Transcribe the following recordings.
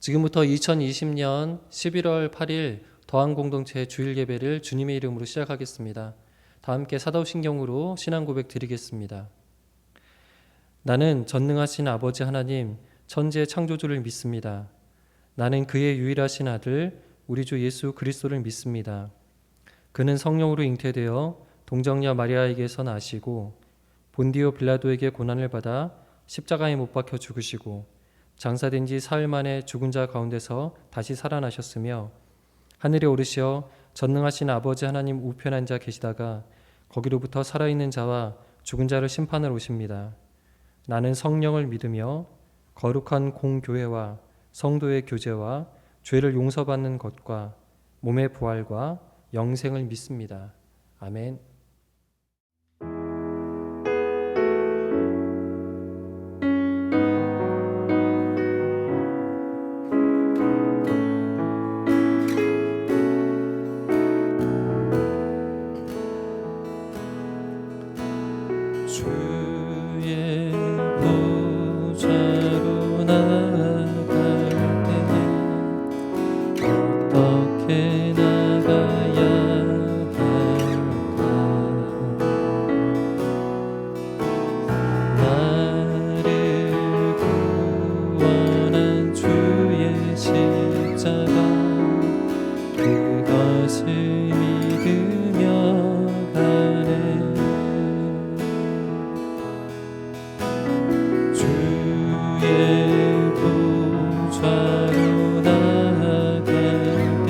지금부터 2020년 11월 8일 더한공동체 주일 예배를 주님의 이름으로 시작하겠습니다. 다 함께 사도신경으로 신앙 고백 드리겠습니다. 나는 전능하신 아버지 하나님 천지의 창조주를 믿습니다. 나는 그의 유일하신 아들 우리 주 예수 그리스도를 믿습니다. 그는 성령으로 잉태되어 동정녀 마리아에게서 나시고 본디오 빌라도에게 고난을 받아 십자가에 못 박혀 죽으시고 장사된 지 사흘 만에 죽은 자 가운데서 다시 살아나셨으며 하늘에 오르시어 전능하신 아버지 하나님 우편에 앉아 계시다가 거기로부터 살아있는 자와 죽은 자를 심판하러 오십니다. 나는 성령을 믿으며 거룩한 공교회와 성도의 교제와 죄를 용서받는 것과 몸의 부활과 영생을 믿습니다. 아멘. 주의 보좌로 나아갈 때에 어떻게 나가야 할까? 나를 구원한 주의 십자가 그것을 믿으며 가네. 보좌로 나아갈 때에 나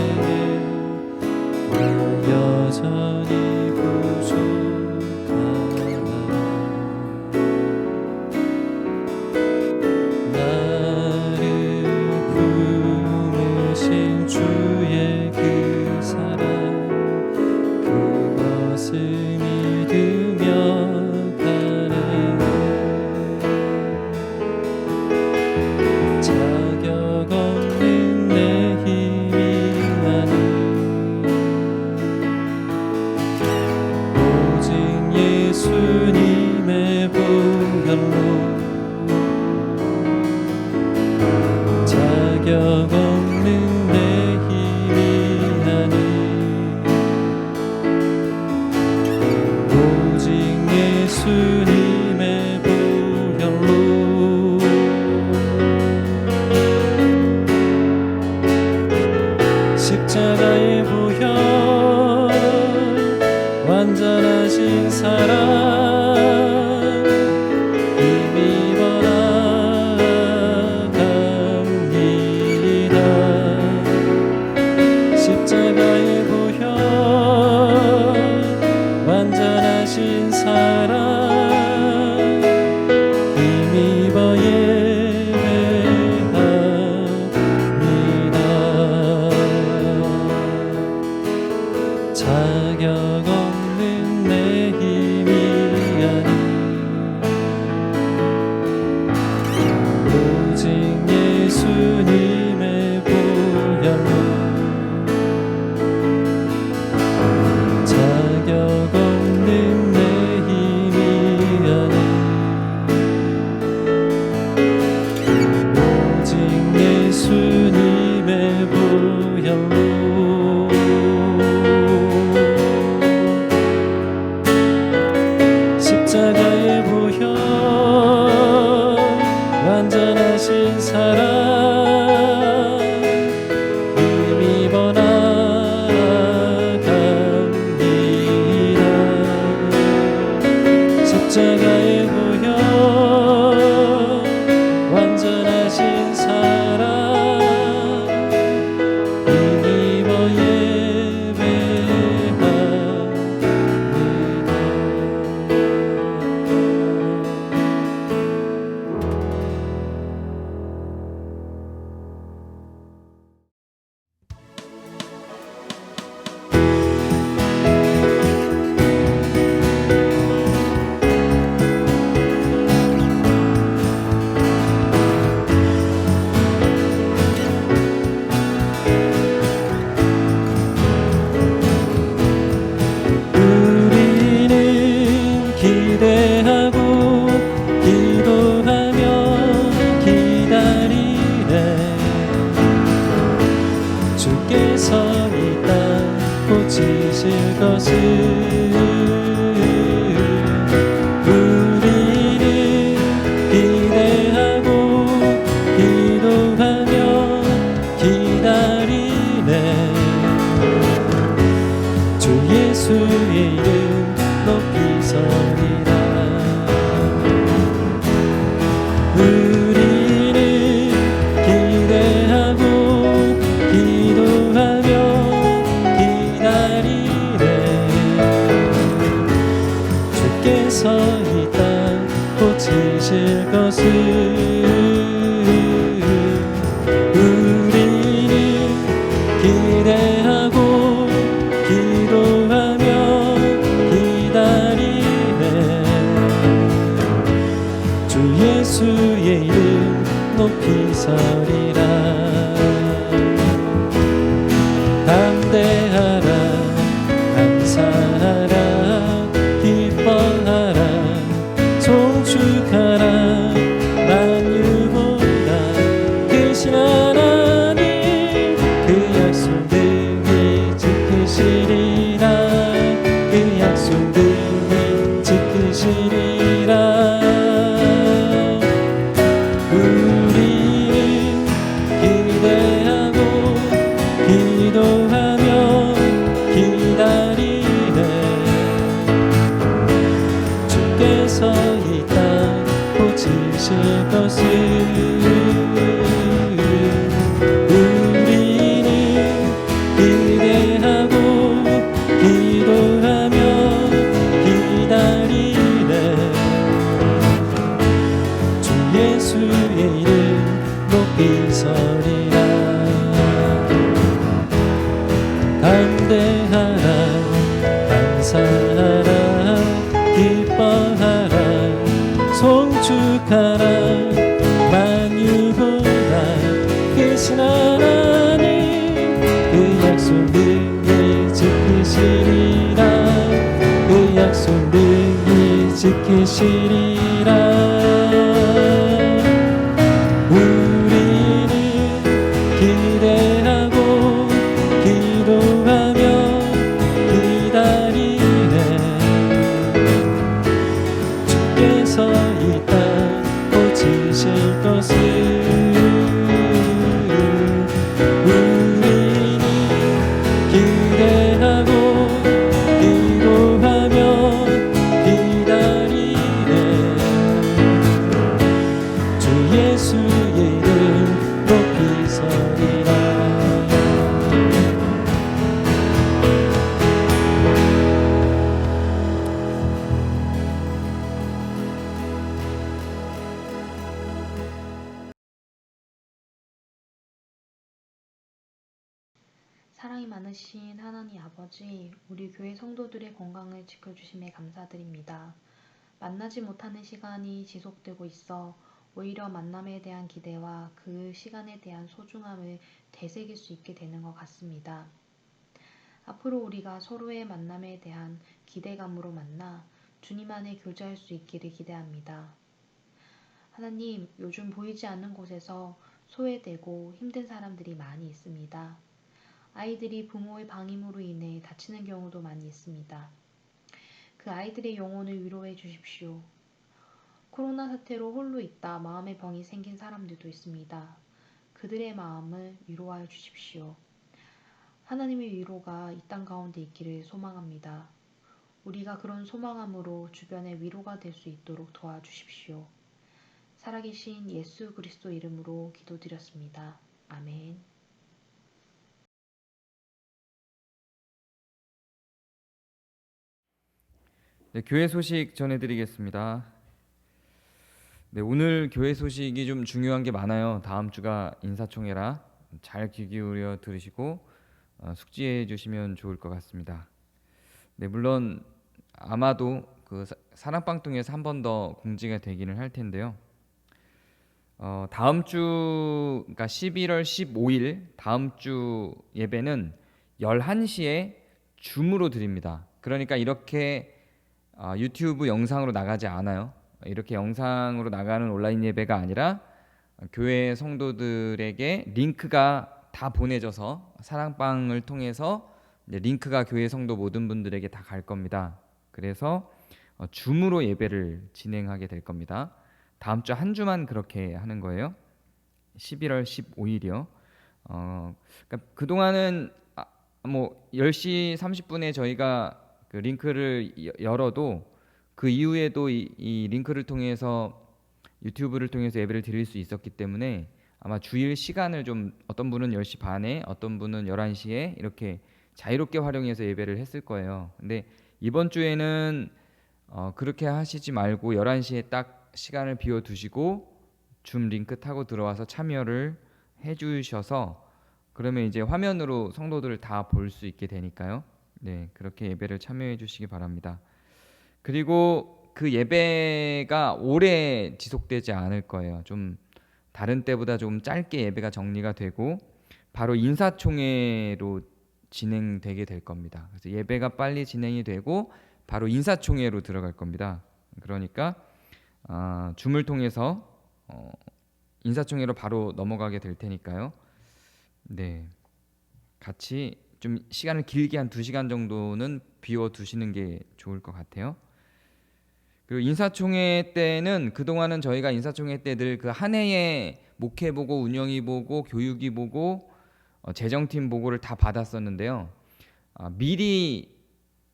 여전히 부족하나. 나를 품으신 주의 그 사랑 그것을 믿으며 가네. 자격 없는 내 힘이 아닌 오직 예수님의 보혈로 자격 없는 내 힘이 아닌 오직 예수님의 보혈로 십자가의 보혈 완전하신 사랑 힘입어 나아갑니다. 십자가의 보혈 완전하신 사랑 힘입어 자격 없는 내 힘이 아닌 오직 예수님의 보혈로 자격 없는 내 힘이 아닌 오직 예수님의 보혈로 십자가의 보혈 완전하신 사랑 힘입어 나아갑니다. 십자가의 보혈 완전하신 사랑 힘입어 예배합니다. 주께서 이 땅 고치실 것을 우리는 기대하고 기도하며 기다리네. 주 예수의 이름 높이 서리라. 담대하라 감사하라 기뻐하라 송축하라 만유보다 크신 하나님 그 약속 능히 지키시리라. 그 약속 능히 지키시리라. 우리는 기대하고 기도하며 기다리네. 주께서 이 땅 고치실 것을 우리는 기대하고 기도하며 기다리네. 주 예수의 이름 높이 서리라. 담대하라 감사하라 기뻐하라 송축하라 만유보다 크신 하나님 그 약속 능히 지키시리라. 그 약속 능히 지키시리라. 우리는 기대하고 기도하며 기다리네. 주께서 이 땅 고치실 것을 우리는 기대하고 기도하며 기다리네. 주 예수의 이름 높이 서리라. 사랑이 많으신 하나님 아버지, 우리 교회 성도들의 건강을 지켜주심에 감사드립니다. 만나지 못하는 시간이 지속되고 있어 오히려 만남에 대한 기대와 그 시간에 대한 소중함을 되새길 수 있게 되는 것 같습니다. 앞으로 우리가 서로의 만남에 대한 기대감으로 만나 주님 안에 교제할 수 있기를 기대합니다. 하나님, 요즘 보이지 않는 곳에서 소외되고 힘든 사람들이 많이 있습니다. 아이들이 부모의 방임으로 인해 다치는 경우도 많이 있습니다. 그 아이들의 영혼을 위로해 주십시오. 코로나 사태로 홀로 있다 마음의 병이 생긴 사람들도 있습니다. 그들의 마음을 위로하여 주십시오. 하나님의 위로가 이 땅 가운데 있기를 소망합니다. 우리가 그런 소망함으로 주변에 위로가 될 수 있도록 도와주십시오. 살아계신 예수 그리스도 이름으로 기도드렸습니다. 아멘. 네, 교회 소식 전해드리겠습니다. 네, 오늘 교회 소식이 좀 중요한 게 많아요. 다음 주가 인사총회라 잘 귀 기울여 들으시고 숙지해 주시면 좋을 것 같습니다. 네, 물론 아마도 그 사랑방통에서 한 번 더 공지가 되기는 할 텐데요. 다음 주, 그러니까 11월 15일 다음 주 예배는 11시에 줌으로 드립니다. 그러니까 이렇게 유튜브 영상으로 나가지 않아요. 이렇게 영상으로 나가는 온라인 예배가 아니라 교회 성도들에게 링크가 다 보내져서 사랑방을 통해서 이제 링크가 교회 성도 모든 분들에게 다 갈 겁니다. 그래서 줌으로 예배를 진행하게 될 겁니다. 다음 주 한 주만 그렇게 하는 거예요. 11월 15일이요. 그러니까 그동안은 뭐 10시 30분에 저희가 그 링크를 열어도 그 이후에도 이 링크를 통해서 유튜브를 통해서 예배를 드릴 수 있었기 때문에 아마 주일 시간을 좀 어떤 분은 10시 반에 어떤 분은 11시에 이렇게 자유롭게 활용해서 예배를 했을 거예요. 근데 이번 주에는 그렇게 하시지 말고 11시에 딱 시간을 비워 두시고 줌 링크 타고 들어와서 참여를 해 주셔서 그러면 이제 화면으로 성도들을 다 볼 수 있게 되니까요. 네, 그렇게 예배를 참여해 주시기 바랍니다. 그리고 그 예배가 오래 지속되지 않을 거예요. 좀 다른 때보다 좀 짧게 예배가 정리가 되고 바로 인사총회로 진행되게 될 겁니다. 그래서 예배가 빨리 진행이 되고 바로 인사총회로 들어갈 겁니다. 그러니까 줌을 통해서 인사총회로 바로 넘어가게 될 테니까요. 네, 같이 좀 시간을 길게 한 2시간 정도는 비워 두시는 게 좋을 것 같아요. 그리고 인사총회 때는 그동안은 저희가 인사총회 때 늘 그 한 해에 목회 보고 운영이 보고 교육이 보고 재정팀 보고를 다 받았었는데요. 미리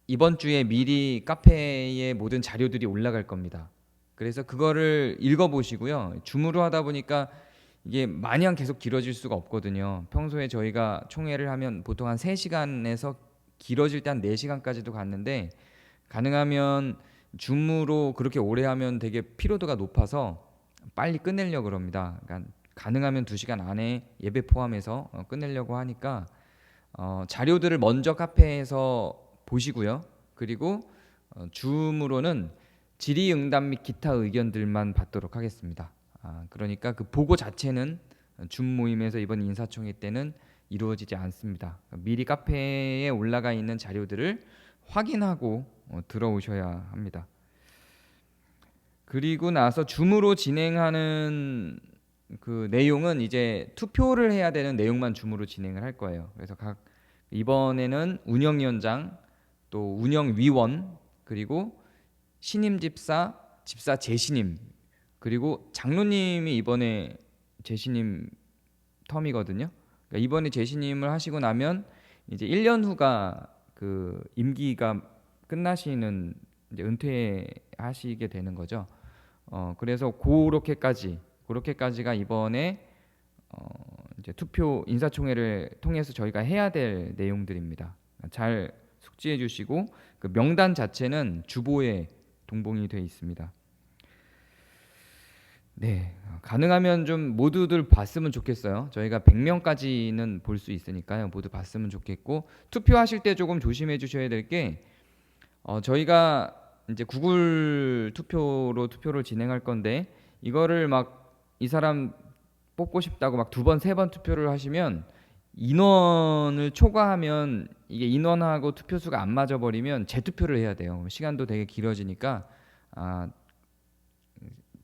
이번 주에 미리 카페에 모든 자료들이 올라갈 겁니다. 그래서 그거를 읽어보시고요. 줌으로 하다 보니까 이게 마냥 계속 길어질 수가 없거든요. 평소에 저희가 총회를 하면 보통 한 3시간에서 길어질 때 한 4시간까지도 갔는데 가능하면 줌으로 그렇게 오래 하면 되게 피로도가 높아서 빨리 끝내려고 그럽니다. 그러니까 가능하면 2시간 안에 예배 포함해서 끝내려고 하니까 자료들을 먼저 카페에서 보시고요. 그리고 줌으로는 질의응답 및 기타 의견들만 받도록 하겠습니다. 그러니까 그 보고 자체는 줌 모임에서 이번 인사총회 때는 이루어지지 않습니다. 미리 카페에 올라가 있는 자료들을 확인하고 들어오셔야 합니다. 그리고 나서 줌으로 진행하는 그 내용은 이제 투표를 해야 되는 내용만 줌으로 진행을 할 거예요. 그래서 이번에는 운영위원장, 또 운영위원, 그리고 신임 집사, 집사 재신임, 그리고 장로님이 이번에 재신임 텀이거든요. 그러니까 이번에 재신임을 하시고 나면 이제 1년 후가 그 임기가 끝나시는 이제 은퇴하시게 되는 거죠. 그래서 그렇게까지가 이번에 이제 투표 인사총회를 통해서 저희가 해야 될 내용들입니다. 잘 숙지해 주시고 그 명단 자체는 주보에 동봉이 되어 있습니다. 네, 가능하면 좀 모두들 봤으면 좋겠어요. 저희가 100명까지는 볼 수 있으니까요. 모두 봤으면 좋겠고 투표하실 때 조금 조심해 주셔야 될 게 저희가 이제 구글 투표로 투표를 진행할 건데 이거를 막 이 사람 뽑고 싶다고 막 2번, 3번 투표를 하시면 인원을 초과하면 이게 인원하고 투표수가 안 맞아 버리면 재투표를 해야 돼요. 시간도 되게 길어지니까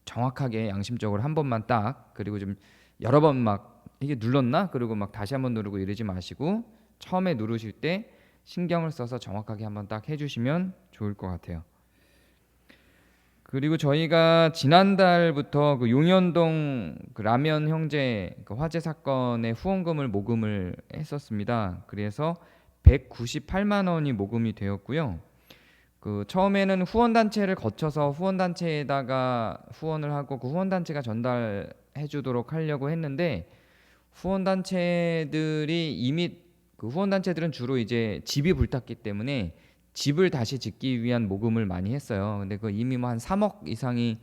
정확하게 양심적으로 한 번만 딱 그리고 좀 여러 번 막 이게 눌렀나? 그리고 막 다시 한번 누르고 이러지 마시고 처음에 누르실 때 신경을 써서 정확하게 한번 딱 해주시면 좋을 것 같아요. 그리고 저희가 지난달부터 그 용현동 그 라면 형제 그 화재 사건의 후원금을 모금을 했었습니다. 그래서 198만 원이 모금이 되었고요. 그 처음에는 후원단체를 거쳐서 후원단체에다가 후원을 하고 그 후원단체가 전달해 주도록 하려고 했는데 후원단체들이 이미 그 후원단체들은 주로 이제 집이 불탔기 때문에 집을 다시 짓기 위한 모금을 많이 했어요. 근데 그 이미 뭐 한 3억 이상이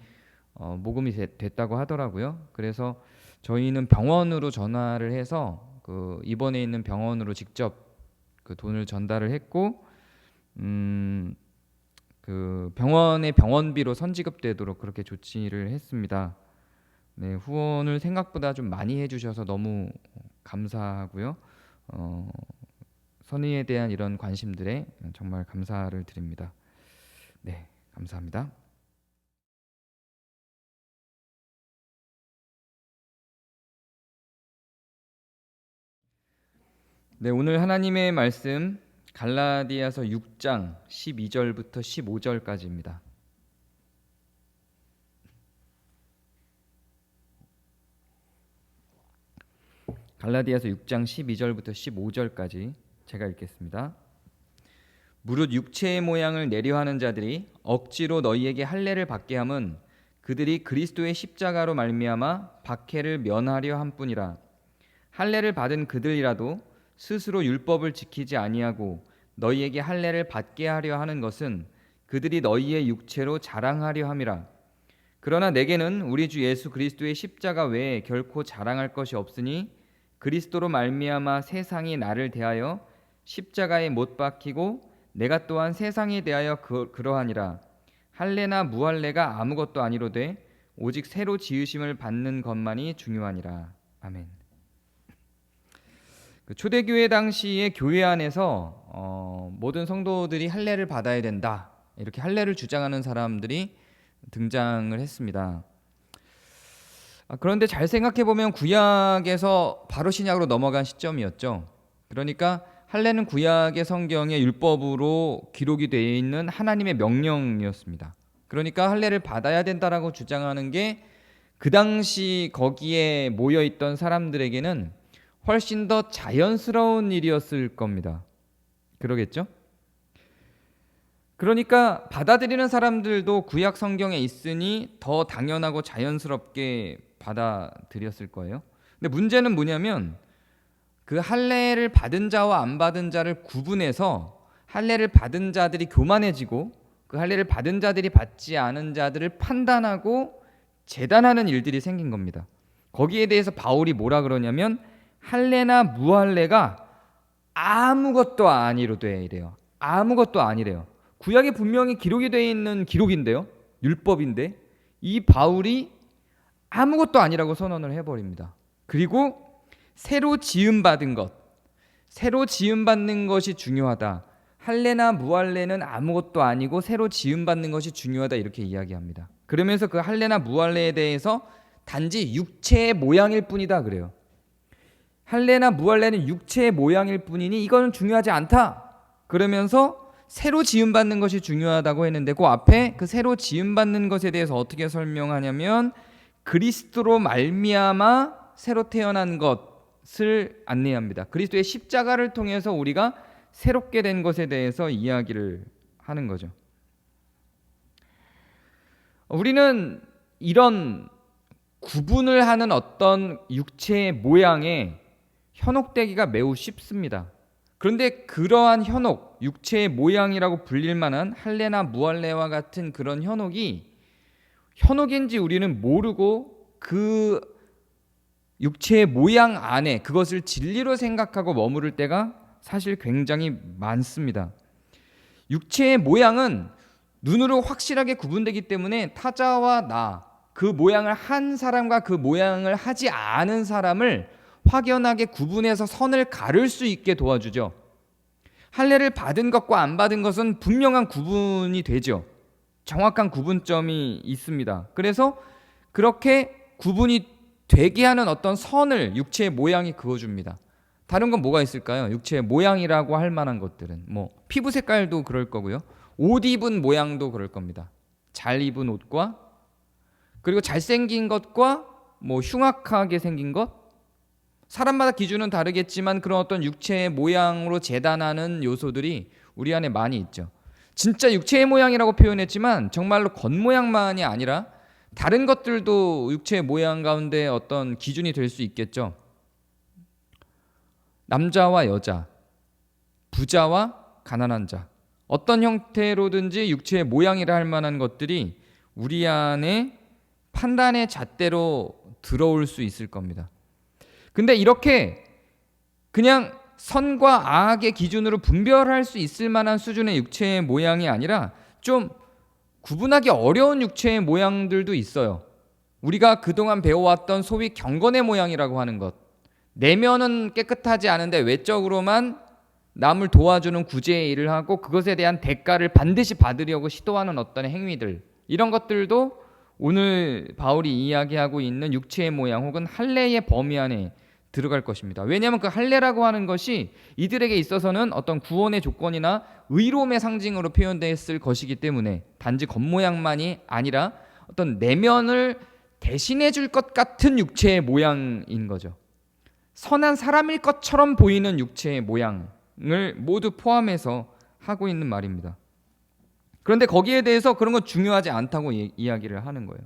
모금이 됐다고 하더라고요. 그래서 저희는 병원으로 전화를 해서 그 입원해 있는 병원으로 직접 그 돈을 전달을 했고 그 병원의 병원비로 선지급되도록 그렇게 조치를 했습니다. 네, 후원을 생각보다 좀 많이 해주셔서 너무 감사하고요. 선의에 대한 이런 관심들에 정말 감사를 드립니다. 네, 감사합니다. 네, 오늘 하나님의 말씀 갈라디아서 6장 12절부터 15절까지입니다. 갈라디아서 6장 12절부터 15절까지 제가 읽겠습니다. 무릇 육체의 모양을 내려하는 자들이 억지로 너희에게 할례를 받게 함은 그들이 그리스도의 십자가로 말미암아 박해를 면하려 함뿐이라. 할례를 받은 그들이라도 스스로 율법을 지키지 아니하고 너희에게 할례를 받게 하려 하는 것은 그들이 너희의 육체로 자랑하려 함이라. 그러나 내게는 우리 주 예수 그리스도의 십자가 외에 결코 자랑할 것이 없으니 그리스도로 말미암아 세상이 나를 대하여 십자가에 못 박히고 내가 또한 세상에 대하여 그러하니라. 할례나 무할례가 아무것도 아니로되 오직 새로 지으심을 받는 것만이 중요하니라. 아멘. 그 초대교회 당시의 교회 안에서 모든 성도들이 할례를 받아야 된다, 이렇게 할례를 주장하는 사람들이 등장을 했습니다. 그런데 잘 생각해 보면 구약에서 바로 신약으로 넘어간 시점이었죠. 그러니까 할례는 구약의 성경에 율법으로 기록이 되어 있는 하나님의 명령이었습니다. 그러니까 할례를 받아야 된다라고 주장하는 게 그 당시 거기에 모여 있던 사람들에게는 훨씬 더 자연스러운 일이었을 겁니다. 그러겠죠? 그러니까 받아들이는 사람들도 구약 성경에 있으니 더 당연하고 자연스럽게 받아들였을 거예요. 근데 문제는 뭐냐면 그 할례를 받은 자와 안 받은 자를 구분해서 할례를 받은 자들이 교만해지고 그 할례를 받은 자들이 받지 않은 자들을 판단하고 재단하는 일들이 생긴 겁니다. 거기에 대해서 바울이 뭐라 그러냐면 할례나 무할례가 아무것도 아니로돼 이래요. 아무것도 아니래요. 구약에 분명히 기록이 되어 있는 기록인데요, 율법인데 이 바울이 아무것도 아니라고 선언을 해버립니다. 그리고 새로 지음받은 것, 새로 지음받는 것이 중요하다. 할례나 무할례는 아무것도 아니고 새로 지음받는 것이 중요하다, 이렇게 이야기합니다. 그러면서 그 할례나 무할례에 대해서 단지 육체의 모양일 뿐이다 그래요. 할례나 무할례는 육체의 모양일 뿐이니 이거는 중요하지 않다. 그러면서 새로 지음받는 것이 중요하다고 했는데 그 앞에 그 새로 지음받는 것에 대해서 어떻게 설명하냐면 그리스도로 말미암아 새로 태어난 것을 안내합니다. 그리스도의 십자가를 통해서 우리가 새롭게 된 것에 대해서 이야기를 하는 거죠. 우리는 이런 구분을 하는 어떤 육체의 모양에 현혹되기가 매우 쉽습니다. 그런데 그러한 현혹, 육체의 모양이라고 불릴 만한 할례나 무할례와 같은 그런 현혹인지 우리는 모르고 그 육체의 모양 안에 그것을 진리로 생각하고 머무를 때가 사실 굉장히 많습니다. 육체의 모양은 눈으로 확실하게 구분되기 때문에 타자와 나, 그 모양을 한 사람과 그 모양을 하지 않은 사람을 확연하게 구분해서 선을 가를 수 있게 도와주죠. 할례를 받은 것과 안 받은 것은 분명한 구분이 되죠. 정확한 구분점이 있습니다. 그래서 그렇게 구분이 되게 하는 어떤 선을 육체의 모양이 그어줍니다. 다른 건 뭐가 있을까요? 육체의 모양이라고 할 만한 것들은 피부 색깔도 그럴 거고요, 옷 입은 모양도 그럴 겁니다. 잘 입은 옷과 그리고 잘생긴 것과 흉악하게 생긴 것, 사람마다 기준은 다르겠지만 그런 어떤 육체의 모양으로 재단하는 요소들이 우리 안에 많이 있죠. 진짜 육체의 모양이라고 표현했지만 정말로 겉모양만이 아니라 다른 것들도 육체의 모양 가운데 어떤 기준이 될 수 있겠죠. 남자와 여자, 부자와 가난한 자, 어떤 형태로든지 육체의 모양이라 할 만한 것들이 우리 안에 판단의 잣대로 들어올 수 있을 겁니다. 근데 이렇게 그냥 선과 악의 기준으로 분별할 수 있을 만한 수준의 육체의 모양이 아니라 좀 구분하기 어려운 육체의 모양들도 있어요. 우리가 그동안 배워왔던 소위 경건의 모양이라고 하는 것, 내면은 깨끗하지 않은데 외적으로만 남을 도와주는 구제의 일을 하고 그것에 대한 대가를 반드시 받으려고 시도하는 어떤 행위들, 이런 것들도 오늘 바울이 이야기하고 있는 육체의 모양 혹은 할례의 범위 안에 들어갈 것입니다. 왜냐하면 그 할례라고 하는 것이 이들에게 있어서는 어떤 구원의 조건이나 의로움의 상징으로 표현됐을 것이기 때문에 단지 겉모양만이 아니라 어떤 내면을 대신해 줄 것 같은 육체의 모양인 거죠. 선한 사람일 것처럼 보이는 육체의 모양을 모두 포함해서 하고 있는 말입니다. 그런데 거기에 대해서 그런 건 중요하지 않다고 이야기를 하는 거예요.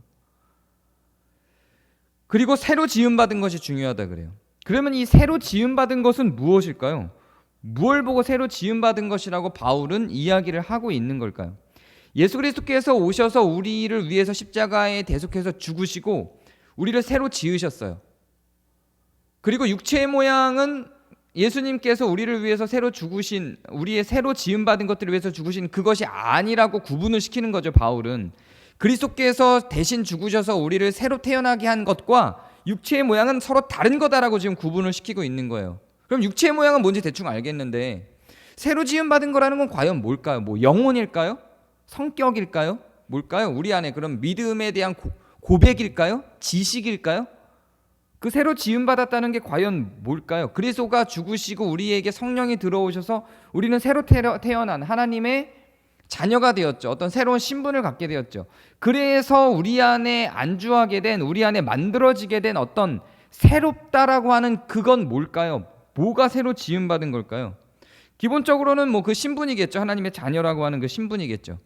그리고 새로 지음받은 것이 중요하다 그래요. 그러면 이 새로 지음받은 것은 무엇일까요? 무엇을 보고 새로 지음받은 것이라고 바울은 이야기를 하고 있는 걸까요? 예수 그리스도께서 오셔서 우리를 위해서 십자가에 대속해서 죽으시고 우리를 새로 지으셨어요. 그리고 육체의 모양은 예수님께서 우리를 위해서 새로 죽으신, 우리의 새로 지음받은 것들을 위해서 죽으신 그것이 아니라고 구분을 시키는 거죠. 바울은 그리스도께서 대신 죽으셔서 우리를 새로 태어나게 한 것과 육체의 모양은 서로 다른 거다라고 지금 구분을 시키고 있는 거예요. 그럼 육체의 모양은 뭔지 대충 알겠는데 새로 지음받은 거라는 건 과연 뭘까요? 뭐 영혼일까요? 성격일까요? 뭘까요? 우리 안에 그럼 믿음에 대한 고백일까요? 지식일까요? 그 새로 지음받았다는 게 과연 뭘까요? 그리스도가 죽으시고 우리에게 성령이 들어오셔서 우리는 새로 태어난 하나님의 자녀가 되었죠. 어떤 새로운 신분을 갖게 되었죠. 그래서 우리 안에 안주하게 된, 우리 안에 만들어지게 된 어떤 새롭다라고 하는 그건 뭘까요? 뭐가 새로 지음받은 걸까요? 기본적으로는 뭐 그 신분이겠죠. 하나님의 자녀라고 하는 그 신분이겠죠.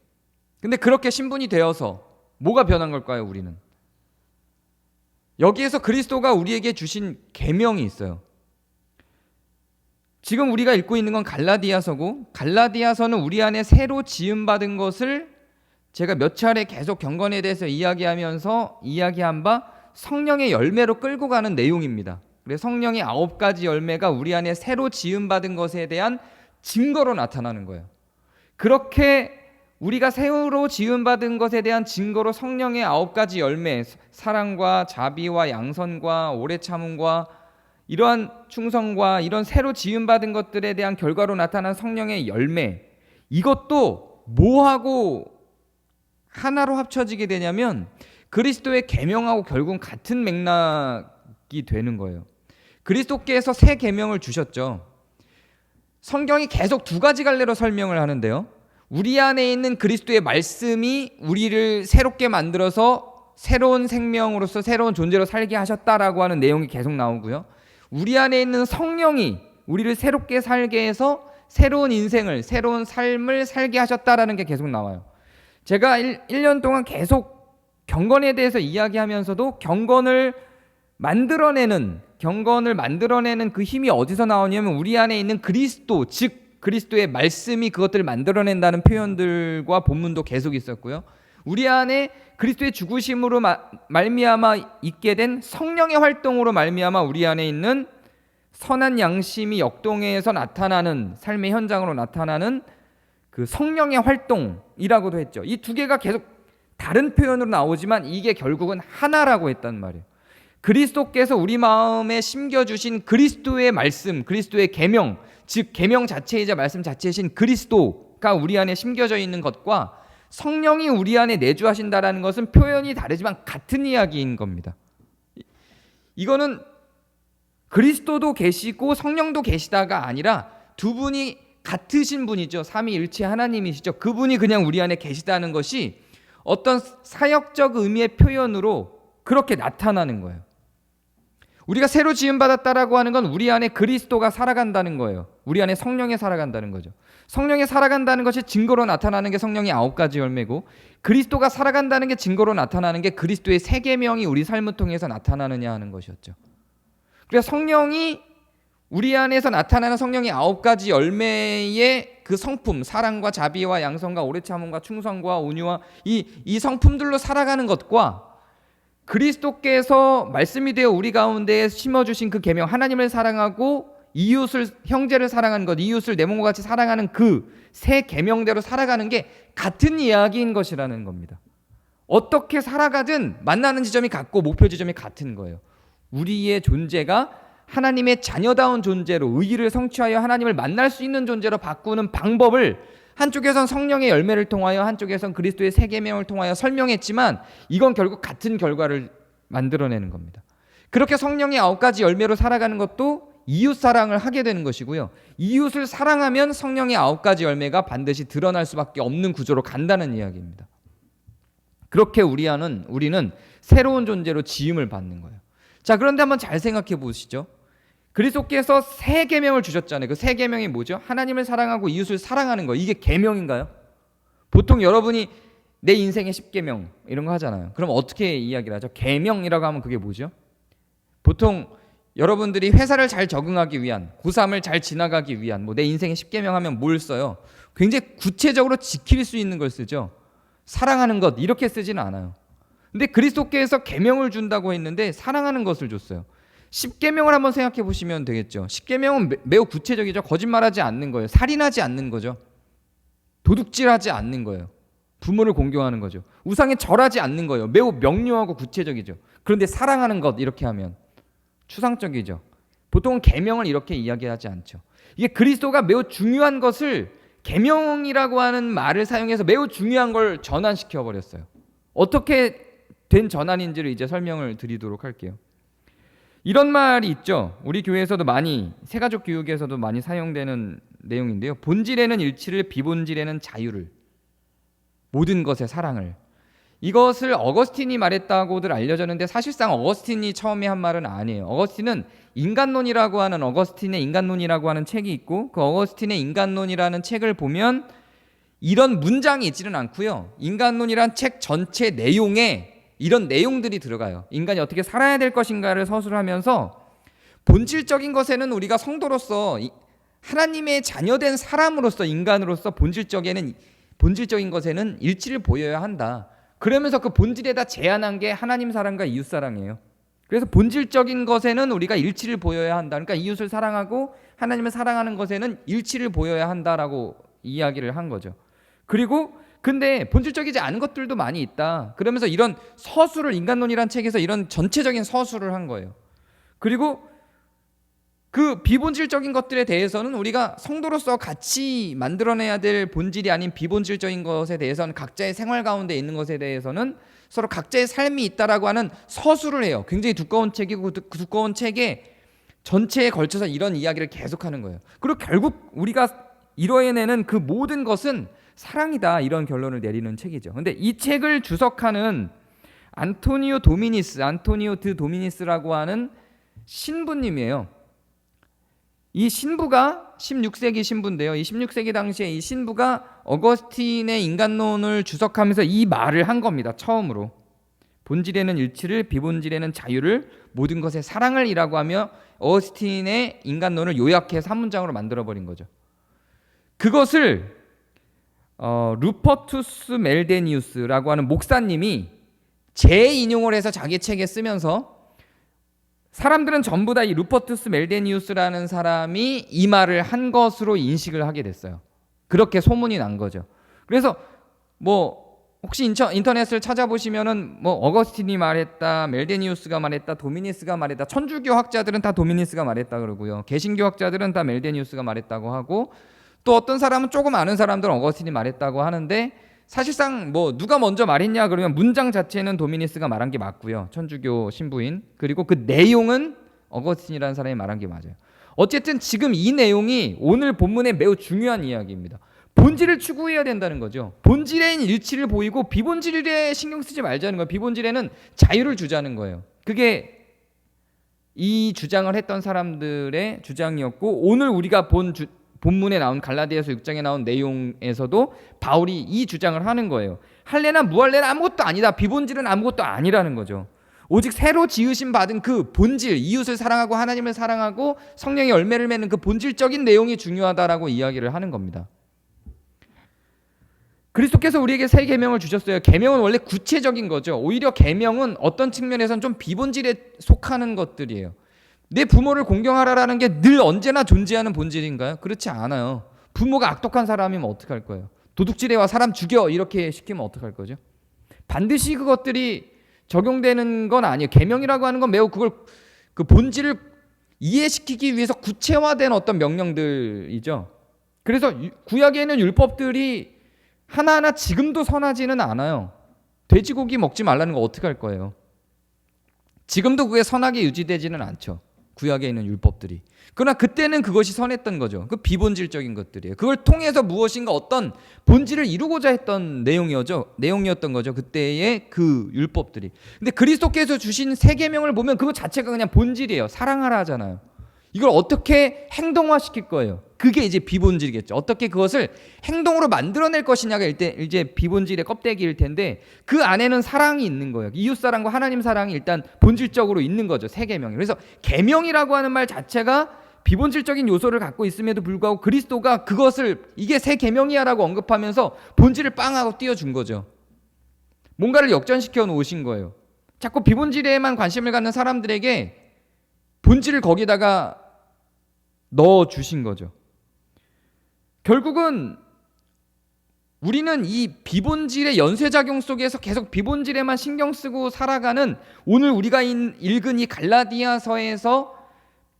근데 그렇게 신분이 되어서 뭐가 변한 걸까요? 우리는 여기에서 그리스도가 우리에게 주신 계명이 있어요. 지금 우리가 읽고 있는 건 갈라디아서고, 갈라디아서는 우리 안에 새로 지음받은 것을 제가 몇 차례 계속 경건에 대해서 이야기한 바 성령의 열매로 끌고 가는 내용입니다. 그래서 성령의 9가지 열매가 우리 안에 새로 지음받은 것에 대한 증거로 나타나는 거예요. 그렇게 우리가 새로 지음받은 것에 대한 증거로 성령의 9가지 열매, 사랑과 자비와 양선과 오래 참음과 이러한 충성과 이런 새로 지음받은 것들에 대한 결과로 나타난 성령의 열매, 이것도 뭐하고 하나로 합쳐지게 되냐면 그리스도의 계명하고 결국은 같은 맥락이 되는 거예요. 그리스도께서 새 계명을 주셨죠. 성경이 계속 2가지 갈래로 설명을 하는데요. 우리 안에 있는 그리스도의 말씀이 우리를 새롭게 만들어서 새로운 생명으로서 새로운 존재로 살게 하셨다라고 하는 내용이 계속 나오고요. 우리 안에 있는 성령이 우리를 새롭게 살게 해서 새로운 인생을, 새로운 삶을 살게 하셨다라는 게 계속 나와요. 제가 1년 동안 계속 경건에 대해서 이야기하면서도 경건을 만들어내는 그 힘이 어디서 나오냐면 우리 안에 있는 그리스도, 즉 그리스도의 말씀이 그것들을 만들어낸다는 표현들과 본문도 계속 있었고요. 우리 안에 그리스도의 죽으심으로 말미암아 있게 된 성령의 활동으로 말미암아 우리 안에 있는 선한 양심이 역동해서 나타나는 삶의 현장으로 나타나는 그 성령의 활동이라고도 했죠. 이 2개가 계속 다른 표현으로 나오지만 이게 결국은 하나라고 했단 말이에요. 그리스도께서 우리 마음에 심겨주신 그리스도의 말씀, 그리스도의 계명, 즉 계명 자체이자 말씀 자체이신 그리스도가 우리 안에 심겨져 있는 것과 성령이 우리 안에 내주하신다라는 것은 표현이 다르지만 같은 이야기인 겁니다. 이거는 그리스도도 계시고 성령도 계시다가 아니라 두 분이 같으신 분이죠. 삼위일체 하나님이시죠. 그분이 그냥 우리 안에 계시다는 것이 어떤 사역적 의미의 표현으로 그렇게 나타나는 거예요. 우리가 새로 지음받았다라고 하는 건 우리 안에 그리스도가 살아간다는 거예요. 우리 안에 성령이 살아간다는 거죠. 성령이 살아간다는 것이 증거로 나타나는 게 성령의 9가지 열매고, 그리스도가 살아간다는 게 증거로 나타나는 게 그리스도의 세 계명이 우리 삶을 통해서 나타나느냐 하는 것이었죠. 그래서 성령이 우리 안에서 나타나는 성령의 9가지 열매의 그 성품, 사랑과 자비와 양선과 오래 참음과 충성과 온유와 이 성품들로 살아가는 것과 그리스도께서 말씀이 되어 우리 가운데 심어주신 그 계명, 하나님을 사랑하고 이웃을, 형제를 사랑하는 것, 이웃을 내 몸과 같이 사랑하는 그 세 계명대로 살아가는 게 같은 이야기인 것이라는 겁니다. 어떻게 살아가든 만나는 지점이 같고 목표 지점이 같은 거예요. 우리의 존재가 하나님의 자녀다운 존재로, 의의를 성취하여 하나님을 만날 수 있는 존재로 바꾸는 방법을 한쪽에선 성령의 열매를 통하여, 한쪽에선 그리스도의 세 계명을 통하여 설명했지만 이건 결국 같은 결과를 만들어내는 겁니다. 그렇게 성령의 9가지 열매로 살아가는 것도 이웃 사랑을 하게 되는 것이고요. 이웃을 사랑하면 성령의 9가지 열매가 반드시 드러날 수밖에 없는 구조로 간다는 이야기입니다. 그렇게 우리는 새로운 존재로 지음을 받는 거예요. 자, 그런데 한번 잘 생각해 보시죠. 그리스도께서 세 계명을 주셨잖아요. 그 세 계명이 뭐죠? 하나님을 사랑하고 이웃을 사랑하는 거. 이게 계명인가요? 보통 여러분이 내 인생의 10계명 이런 거 하잖아요. 그럼 어떻게 이야기를 하죠? 계명이라고 하면 그게 뭐죠? 보통 여러분들이 회사를 잘 적응하기 위한, 고3을 잘 지나가기 위한, 뭐 내 인생의 10계명 하면 뭘 써요? 굉장히 구체적으로 지킬 수 있는 걸 쓰죠. 사랑하는 것 이렇게 쓰지는 않아요. 근데 그리스도께서 계명을 준다고 했는데 사랑하는 것을 줬어요. 10계명을 한번 생각해 보시면 되겠죠. 10계명은 매우 구체적이죠. 거짓말하지 않는 거예요. 살인하지 않는 거죠. 도둑질하지 않는 거예요. 부모를 공경하는 거죠. 우상에 절하지 않는 거예요. 매우 명료하고 구체적이죠. 그런데 사랑하는 것 이렇게 하면 추상적이죠. 보통은 계명을 이렇게 이야기하지 않죠. 이게 그리스도가 매우 중요한 것을 계명이라고 하는 말을 사용해서 매우 중요한 걸 전환시켜 버렸어요. 어떻게 된 전환인지를 이제 설명을 드리도록 할게요. 이런 말이 있죠. 우리 교회에서도 많이, 새가족 교육에서도 많이 사용되는 내용인데요. 본질에는 일치를, 비본질에는 자유를, 모든 것의 사랑을. 이것을 어거스틴이 말했다고들 알려졌는데 사실상 어거스틴이 처음에 한 말은 아니에요. 어거스틴은 인간론이라고 하는, 어거스틴의 인간론이라고 하는 책이 있고, 그 어거스틴의 인간론이라는 책을 보면 이런 문장이 있지는 않고요. 인간론이란 책 전체 내용에 이런 내용들이 들어가요. 인간이 어떻게 살아야 될 것인가를 서술하면서 본질적인 것에는 우리가 성도로서, 하나님의 자녀된 사람으로서, 인간으로서 본질적인 것에는 일치를 보여야 한다. 그러면서 그 본질에다 제안한 게 하나님 사랑과 이웃 사랑이에요. 그래서 본질적인 것에는 우리가 일치를 보여야 한다. 그러니까 이웃을 사랑하고 하나님을 사랑하는 것에는 일치를 보여야 한다라고 이야기를 한 거죠. 그리고 근데 본질적이지 않은 것들도 많이 있다. 그러면서 이런 서술을, 인간론이란 책에서 이런 전체적인 서술을 한 거예요. 그리고 그 비본질적인 것들에 대해서는 우리가 성도로서 같이 만들어내야 될 본질이 아닌 비본질적인 것에 대해서는, 각자의 생활 가운데 있는 것에 대해서는 서로 각자의 삶이 있다라고 하는 서술을 해요. 굉장히 두꺼운 책이고 그 두꺼운 책에 전체에 걸쳐서 이런 이야기를 계속하는 거예요. 그리고 결국 우리가 이뤄내는 그 모든 것은 사랑이다, 이런 결론을 내리는 책이죠. 근데 이 책을 주석하는 안토니오 드 도미니스라고 하는 신부님이에요. 이 신부가 16세기 신부인데요. 이 16세기 당시에 이 신부가 어거스틴의 인간론을 주석하면서 이 말을 한 겁니다. 처음으로. 본질에는 일치를, 비본질에는 자유를, 모든 것에 사랑을 이라고 하며 어거스틴의 인간론을 요약해서 한 문장으로 만들어버린 거죠. 그것을 루퍼투스 멜데니우스라고 하는 목사님이 재인용을 해서 자기 책에 쓰면서, 사람들은 전부 다 이 루퍼투스 멜데니우스라는 사람이 이 말을 한 것으로 인식을 하게 됐어요. 그렇게 소문이 난 거죠. 그래서 혹시 인터넷을 찾아보시면은 어거스틴이 말했다, 멜데니우스가 말했다, 도미니스가 말했다. 천주교 학자들은 다 도미니스가 말했다 그러고요. 개신교 학자들은 다 멜데니우스가 말했다고 하고, 또 어떤 사람은 조금 아는 사람들은 어거스틴이 말했다고 하는데, 사실상 누가 먼저 말했냐 그러면 문장 자체는 도미니스가 말한 게 맞고요. 천주교 신부인. 그리고 그 내용은 어거스틴이라는 사람이 말한 게 맞아요. 어쨌든 지금 이 내용이 오늘 본문의 매우 중요한 이야기입니다. 본질을 추구해야 된다는 거죠. 본질에는 일치를 보이고 비본질에 신경 쓰지 말자는 거예요. 비본질에는 자유를 주자는 거예요. 그게 이 주장을 했던 사람들의 주장이었고, 오늘 우리가 본문에 나온 갈라디아서 6장에 나온 내용에서도 바울이 이 주장을 하는 거예요. 할례나 무할례나 아무것도 아니다. 비본질은 아무것도 아니라는 거죠. 오직 새로 지으심 받은 그 본질, 이웃을 사랑하고 하나님을 사랑하고 성령의 열매를 맺는 그 본질적인 내용이 중요하다라고 이야기를 하는 겁니다. 그리스도께서 우리에게 새 계명을 주셨어요. 계명은 원래 구체적인 거죠. 오히려 계명은 어떤 측면에서는 좀 비본질에 속하는 것들이에요. 내 부모를 공경하라라는 게 늘 언제나 존재하는 본질인가요? 그렇지 않아요. 부모가 악독한 사람이면 어떡할 거예요? 도둑질해와 사람 죽여 이렇게 시키면 어떡할 거죠? 반드시 그것들이 적용되는 건 아니에요. 계명이라고 하는 건 매우 그 본질을 이해시키기 위해서 구체화된 어떤 명령들이죠. 그래서 구약에는 율법들이 하나하나 지금도 선하지는 않아요. 돼지고기 먹지 말라는 거 어떡할 거예요? 지금도 그게 선하게 유지되지는 않죠. 구약에 있는 율법들이. 그러나 그때는 그것이 선했던 거죠. 그 비본질적인 것들이에요. 그걸 통해서 무엇인가 어떤 본질을 이루고자 했던 내용이었던 거죠. 그때의 그 율법들이. 근데 그리스도께서 주신 새 계명을 보면 그거 자체가 그냥 본질이에요. 사랑하라 하잖아요. 이걸 어떻게 행동화시킬 거예요? 그게 이제 비본질이겠죠. 어떻게 그것을 행동으로 만들어낼 것이냐가 이제 비본질의 껍데기일 텐데, 그 안에는 사랑이 있는 거예요. 이웃사랑과 하나님 사랑이 일단 본질적으로 있는 거죠. 새 계명이. 그래서 계명이라고 하는 말 자체가 비본질적인 요소를 갖고 있음에도 불구하고 그리스도가 그것을 이게 새 계명이야라고 언급하면서 본질을 빵 하고 띄워준 거죠. 뭔가를 역전시켜 놓으신 거예요. 자꾸 비본질에만 관심을 갖는 사람들에게 본질을 거기다가 넣어 주신 거죠. 결국은 우리는 이 비본질의 연쇄작용 속에서 계속 비본질에만 신경 쓰고 살아가는, 오늘 우리가 읽은 이 갈라디아서에서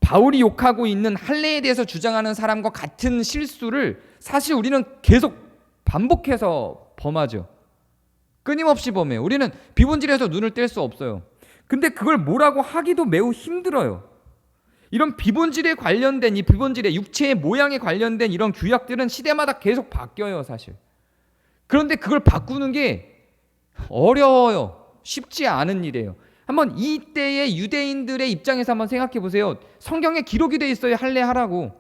바울이 욕하고 있는 할례에 대해서 주장하는 사람과 같은 실수를 사실 우리는 계속 반복해서 범하죠. 끊임없이 범해요. 우리는 비본질에서 눈을 뗄 수 없어요. 근데 그걸 뭐라고 하기도 매우 힘들어요. 이런 비본질에 관련된, 이 비본질의 육체의 모양에 관련된 이런 규약들은 시대마다 계속 바뀌어요, 사실. 그런데 그걸 바꾸는 게 어려워요. 쉽지 않은 일이에요. 한번 이때의 유대인들의 입장에서 한번 생각해 보세요. 성경에 기록이 돼 있어요, 할례하라고.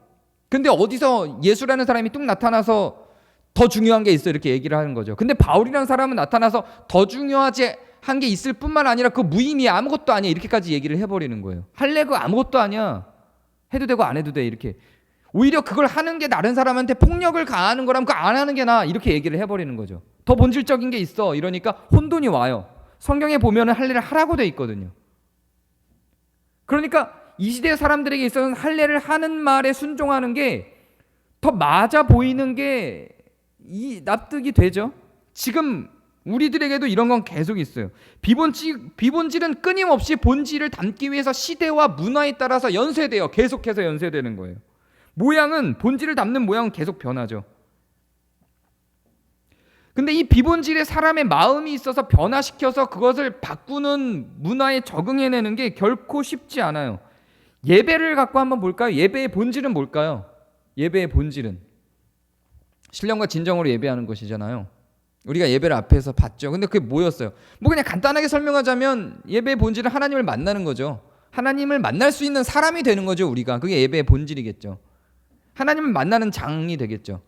근데 어디서 예수라는 사람이 뚝 나타나서 더 중요한 게 있어 이렇게 얘기를 하는 거죠. 근데 바울이라는 사람은 나타나서 더 중요하지 한 게 있을 뿐만 아니라 그 무의미해, 아무것도 아니야 이렇게까지 얘기를 해버리는 거예요. 할례 그 아무것도 아니야, 해도 되고 안 해도 돼 이렇게. 오히려 그걸 하는 게 다른 사람한테 폭력을 가하는 거라면 그거 안 하는 게 나아 이렇게 얘기를 해버리는 거죠. 더 본질적인 게 있어 이러니까 혼돈이 와요. 성경에 보면은 할례를 하라고 돼 있거든요. 그러니까 이 시대 사람들에게 있어서는 할례를 하는 말에 순종하는 게 더 맞아 보이는 게 납득이 되죠. 지금 우리들에게도 이런 건 계속 있어요. 비본질은 끊임없이 본질을 담기 위해서 시대와 문화에 따라서 연쇄돼요. 계속해서 연쇄되는 거예요. 모양은, 본질을 담는 모양은 계속 변하죠. 근데 이 비본질의 사람의 마음이 있어서 변화시켜서 그것을 바꾸는 문화에 적응해내는 게 결코 쉽지 않아요. 예배를 갖고 한번 볼까요? 예배의 본질은 뭘까요? 예배의 본질은 신령과 진정으로 예배하는 것이잖아요. 우리가 예배를 앞에서 봤죠. 근데 그게 뭐였어요? 뭐 그냥 간단하게 설명하자면 예배의 본질은 하나님을 만나는 거죠. 하나님을 만날 수 있는 사람이 되는 거죠, 우리가. 그게 예배의 본질이겠죠. 하나님을 만나는 장이 되겠죠.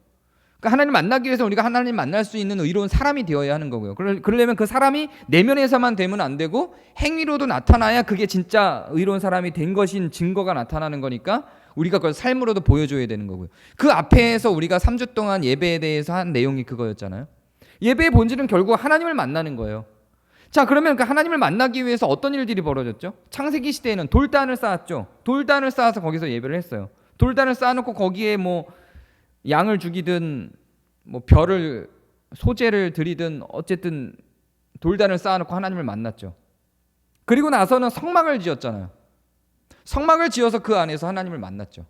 그러니까 하나님을 만나기 위해서 우리가 하나님을 만날 수 있는 의로운 사람이 되어야 하는 거고요. 그러려면 그 사람이 내면에서만 되면 안 되고 행위로도 나타나야 그게 진짜 의로운 사람이 된 것인 증거가 나타나는 거니까 우리가 그걸 삶으로도 보여줘야 되는 거고요. 그 앞에서 우리가 3주 동안 예배에 대해서 한 내용이 그거였잖아요. 예배의 본질은 결국 하나님을 만나는 거예요. 자, 그러면 그 하나님을 만나기 위해서 어떤 일들이 벌어졌죠? 창세기 시대에는 돌단을 쌓았죠. 돌단을 쌓아서 거기서 예배를 했어요. 돌단을 쌓아놓고 거기에 뭐 양을 죽이든 뭐 별을 소재를 드리든 어쨌든 돌단을 쌓아놓고 하나님을 만났죠. 그리고 나서는 성막을 지었잖아요. 성막을 지어서 그 안에서 하나님을 만났죠.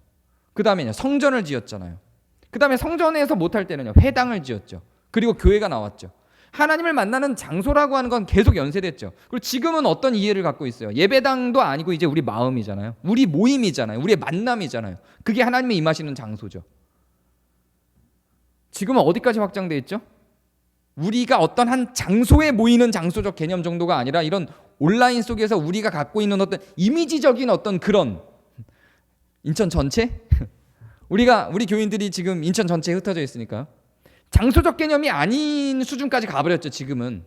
그 다음에요, 성전을 지었잖아요. 그 다음에 성전에서 못할 때는요, 회당을 지었죠. 그리고 교회가 나왔죠. 하나님을 만나는 장소라고 하는 건 계속 연쇄됐죠. 그리고 지금은 어떤 이해를 갖고 있어요? 예배당도 아니고 이제 우리 마음이잖아요. 우리 모임이잖아요. 우리의 만남이잖아요. 그게 하나님이 임하시는 장소죠. 지금은 어디까지 확장돼 있죠? 우리가 어떤 한 장소에 모이는 장소적 개념 정도가 아니라 이런 온라인 속에서 우리가 갖고 있는 어떤 이미지적인 어떤 그런 인천 전체? 우리 교인들이 지금 인천 전체에 흩어져 있으니까 장소적 개념이 아닌 수준까지 가버렸죠. 지금은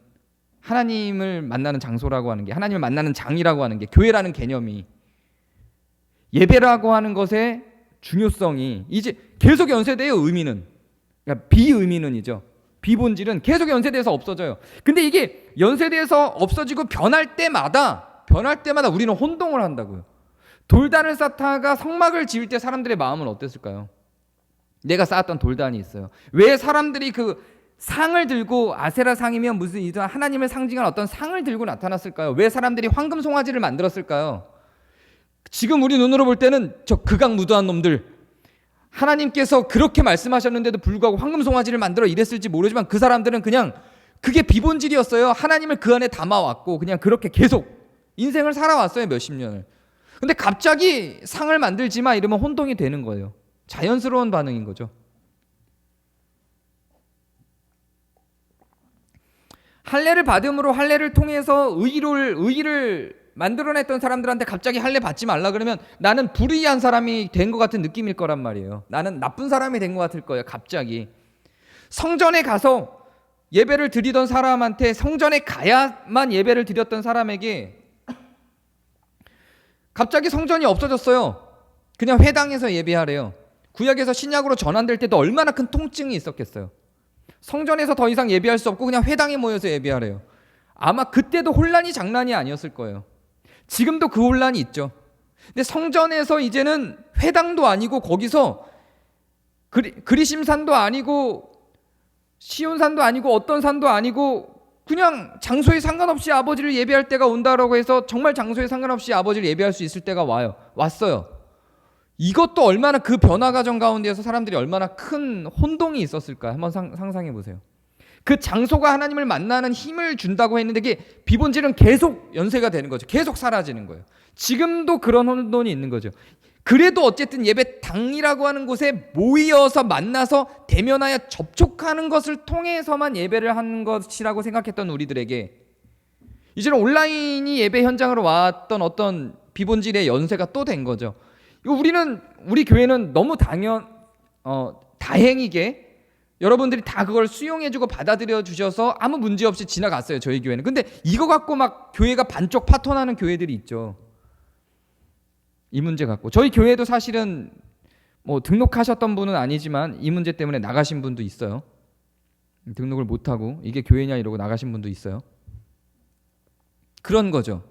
하나님을 만나는 장소라고 하는 게, 하나님을 만나는 장이라고 하는 게, 교회라는 개념이, 예배라고 하는 것의 중요성이 이제 계속 연쇄돼요. 의미는, 그러니까 비의미는이죠. 비본질은 계속 연쇄돼서 없어져요. 근데 이게 연쇄돼서 없어지고 변할 때마다 우리는 혼동을 한다고요. 돌단을 쌓다가 성막을 지을 때 사람들의 마음은 어땠을까요? 내가 쌓았던 돌단이 있어요. 왜 사람들이 그 상을 들고, 아세라 상이면 무슨 이든 하나님을 상징하는 어떤 상을 들고 나타났을까요? 왜 사람들이 황금 송아지를 만들었을까요? 지금 우리 눈으로 볼 때는 저 극악무도한 놈들, 하나님께서 그렇게 말씀하셨는데도 불구하고 황금 송아지를 만들어 이랬을지 모르지만 그 사람들은 그냥 그게 비본질이었어요. 하나님을 그 안에 담아왔고 그냥 그렇게 계속 인생을 살아왔어요, 몇십 년을. 근데 갑자기 상을 만들지 마 이러면 혼동이 되는 거예요. 자연스러운 반응인 거죠. 할례를 받음으로 할례를 통해서 의를 만들어냈던 사람들한테 갑자기 할례 받지 말라 그러면 나는 불의한 사람이 된 것 같은 느낌일 거란 말이에요. 나는 나쁜 사람이 된 것 같을 거예요. 갑자기 성전에 가서 예배를 드리던 사람한테, 성전에 가야만 예배를 드렸던 사람에게 갑자기 성전이 없어졌어요. 그냥 회당에서 예배하래요. 구약에서 신약으로 전환될 때도 얼마나 큰 통증이 있었겠어요. 성전에서 더 이상 예배할 수 없고 그냥 회당에 모여서 예배하래요. 아마 그때도 혼란이 장난이 아니었을 거예요. 지금도 그 혼란이 있죠. 근데 성전에서 이제는 회당도 아니고 거기서 그리심산도 아니고 시온산도 아니고 어떤 산도 아니고 그냥 장소에 상관없이 아버지를 예배할 때가 온다라고 해서 정말 장소에 상관없이 아버지를 예배할 수 있을 때가 왔어요. 이것도 얼마나 그 변화 과정 가운데에서 사람들이 얼마나 큰 혼동이 있었을까 한번 상상해 보세요. 그 장소가 하나님을 만나는 힘을 준다고 했는데 그게 비본질은 계속 연쇄가 되는 거죠. 계속 사라지는 거예요. 지금도 그런 혼돈이 있는 거죠. 그래도 어쨌든 예배당이라고 하는 곳에 모이어서 만나서 대면하여 접촉하는 것을 통해서만 예배를 하는 것이라고 생각했던 우리들에게 이제는 온라인이 예배 현장으로 왔던 어떤 비본질의 연쇄가 또 된 거죠. 우리 교회는 너무 다행이게 여러분들이 다 그걸 수용해주고 받아들여 주셔서 아무 문제 없이 지나갔어요. 저희 교회는. 근데 이거 갖고 막 교회가 반쪽 파토나는 교회들이 있죠. 이 문제 갖고 저희 교회도 사실은 뭐 등록하셨던 분은 아니지만 이 문제 때문에 나가신 분도 있어요. 등록을 못하고 이게 교회냐 이러고 나가신 분도 있어요. 그런 거죠.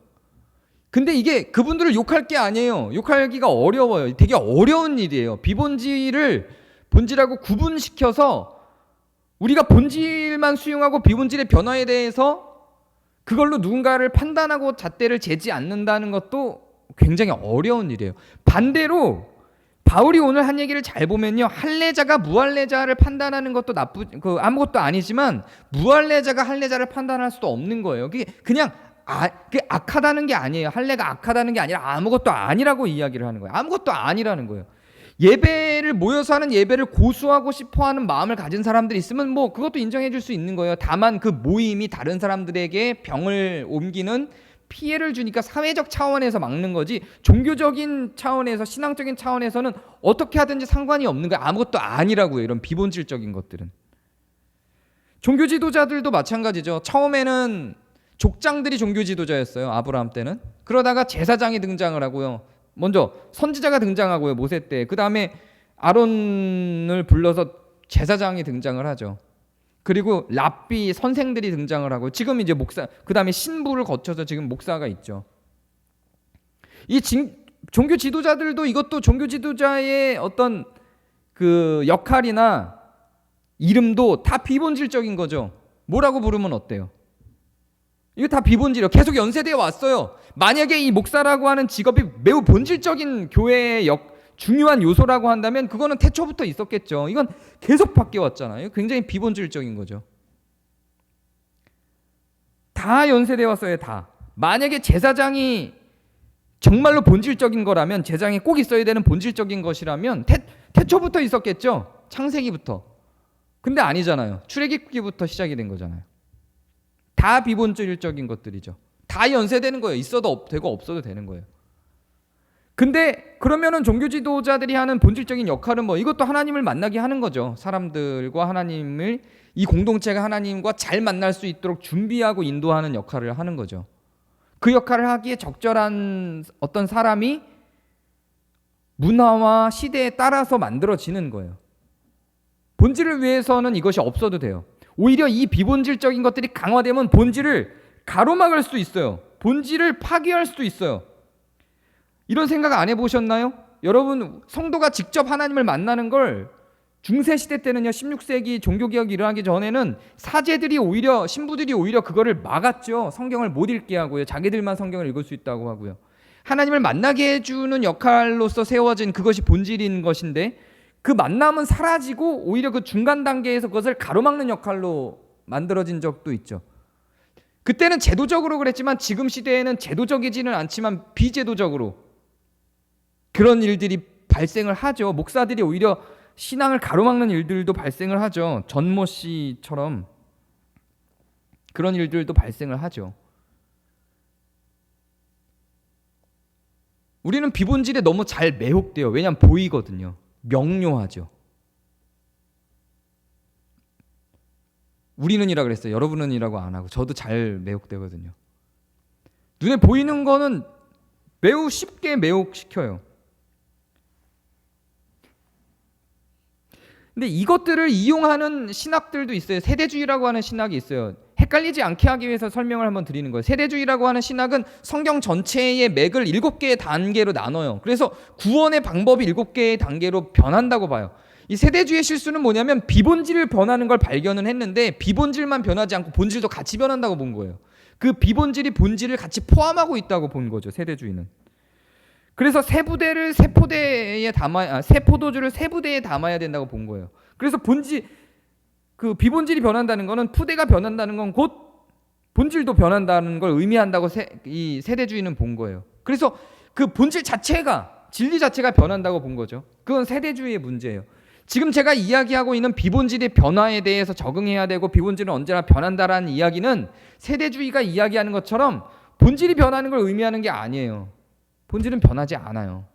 근데 이게 그분들을 욕할 게 아니에요. 욕하기가 어려워요. 되게 어려운 일이에요. 비본질을 본질하고 구분시켜서 우리가 본질만 수용하고 비본질의 변화에 대해서 그걸로 누군가를 판단하고 잣대를 재지 않는다는 것도 굉장히 어려운 일이에요. 반대로 바울이 오늘 한 얘기를 잘 보면요, 할례자가 무할례자를 판단하는 것도 아무것도 아니지만 무할례자가 할례자를 판단할 수도 없는 거예요. 그게 그냥 그게 악하다는 게 아니에요. 할례가 악하다는 게 아니라 아무것도 아니라고 이야기를 하는 거예요. 아무것도 아니라는 거예요. 예배를 모여서 하는 예배를 고수하고 싶어하는 마음을 가진 사람들이 있으면 뭐 그것도 인정해 줄 수 있는 거예요. 다만 그 모임이 다른 사람들에게 병을 옮기는 피해를 주니까 사회적 차원에서 막는 거지 종교적인 차원에서 신앙적인 차원에서는 어떻게 하든지 상관이 없는 거야. 아무것도 아니라고요. 이런 비본질적인 것들은. 종교 지도자들도 마찬가지죠. 처음에는 족장들이 종교 지도자였어요. 아브라함 때는. 그러다가 제사장이 등장을 하고요. 먼저 선지자가 등장하고요. 모세 때. 그 다음에 아론을 불러서 제사장이 등장을 하죠. 그리고 랍비 선생들이 등장을 하고 지금 이제 목사, 그 다음에 신부를 거쳐서 지금 목사가 있죠. 이 종교 지도자들도 이것도 종교 지도자의 어떤 그 역할이나 이름도 다 비본질적인 거죠. 뭐라고 부르면 어때요? 이거 다 비본질이에요. 계속 연쇄되어 왔어요. 만약에 이 목사라고 하는 직업이 매우 본질적인 교회의 중요한 요소라고 한다면 그거는 태초부터 있었겠죠. 이건 계속 바뀌어 왔잖아요. 굉장히 비본질적인 거죠. 다 연쇄되어 왔어요. 다. 만약에 제사장이 정말로 본질적인 거라면, 제사장이 꼭 있어야 되는 본질적인 것이라면 태초부터 있었겠죠. 창세기부터. 근데 아니잖아요. 출애굽기부터 시작이 된 거잖아요. 다 비본질적인 것들이죠. 다 연쇄되는 거예요. 있어도 되고 없어도 되는 거예요. 근데 그러면은 종교 지도자들이 하는 본질적인 역할은 뭐 이것도 하나님을 만나게 하는 거죠. 사람들과 하나님을, 이 공동체가 하나님과 잘 만날 수 있도록 준비하고 인도하는 역할을 하는 거죠. 그 역할을 하기에 적절한 어떤 사람이 문화와 시대에 따라서 만들어지는 거예요. 본질을 위해서는 이것이 없어도 돼요. 오히려 이 비본질적인 것들이 강화되면 본질을 가로막을 수 있어요. 본질을 파괴할 수도 있어요. 이런 생각 안 해보셨나요? 여러분, 성도가 직접 하나님을 만나는 걸 중세시대 때는요, 16세기 종교개혁이 일어나기 전에는 사제들이 오히려, 신부들이 오히려 그거를 막았죠. 성경을 못 읽게 하고요. 자기들만 성경을 읽을 수 있다고 하고요. 하나님을 만나게 해주는 역할로서 세워진 그것이 본질인 것인데 그 만남은 사라지고 오히려 그 중간 단계에서 그것을 가로막는 역할로 만들어진 적도 있죠. 그때는 제도적으로 그랬지만 지금 시대에는 제도적이지는 않지만 비제도적으로 그런 일들이 발생을 하죠. 목사들이 오히려 신앙을 가로막는 일들도 발생을 하죠. 전모 씨처럼 그런 일들도 발생을 하죠. 우리는 비본질에 너무 잘 매혹돼요. 왜냐하면 보이거든요. 명료하죠. 우리는이라 그랬어요. 여러분은이라고 안 하고 저도 잘 매혹되거든요. 눈에 보이는 거는 매우 쉽게 매혹시켜요. 근데 이것들을 이용하는 신학들도 있어요. 세대주의라고 하는 신학이 있어요. 헷갈리지 않게 하기 위해서 설명을 한번 드리는 거예요. 세대주의라고 하는 신학은 성경 전체의 맥을 7개의 단계로 나눠요. 그래서 구원의 방법이 7개의 단계로 변한다고 봐요. 이 세대주의의 실수는 뭐냐면 비본질을 변하는 걸 발견은 했는데 비본질만 변하지 않고 본질도 같이 변한다고 본 거예요. 그 비본질이 본질을 같이 포함하고 있다고 본 거죠. 세대주의는. 그래서 세 포도주를 세 부대에 담아야 된다고 본 거예요. 그래서 그 비본질이 변한다는 거는 푸대가 변한다는 건 곧 본질도 변한다는 걸 의미한다고 이 세대주의는 본 거예요. 그래서 그 본질 자체가 진리 자체가 변한다고 본 거죠. 그건 세대주의의 문제예요. 지금 제가 이야기하고 있는 비본질의 변화에 대해서 적응해야 되고 비본질은 언제나 변한다라는 이야기는 세대주의가 이야기하는 것처럼 본질이 변하는 걸 의미하는 게 아니에요. 본질은 변하지 않아요.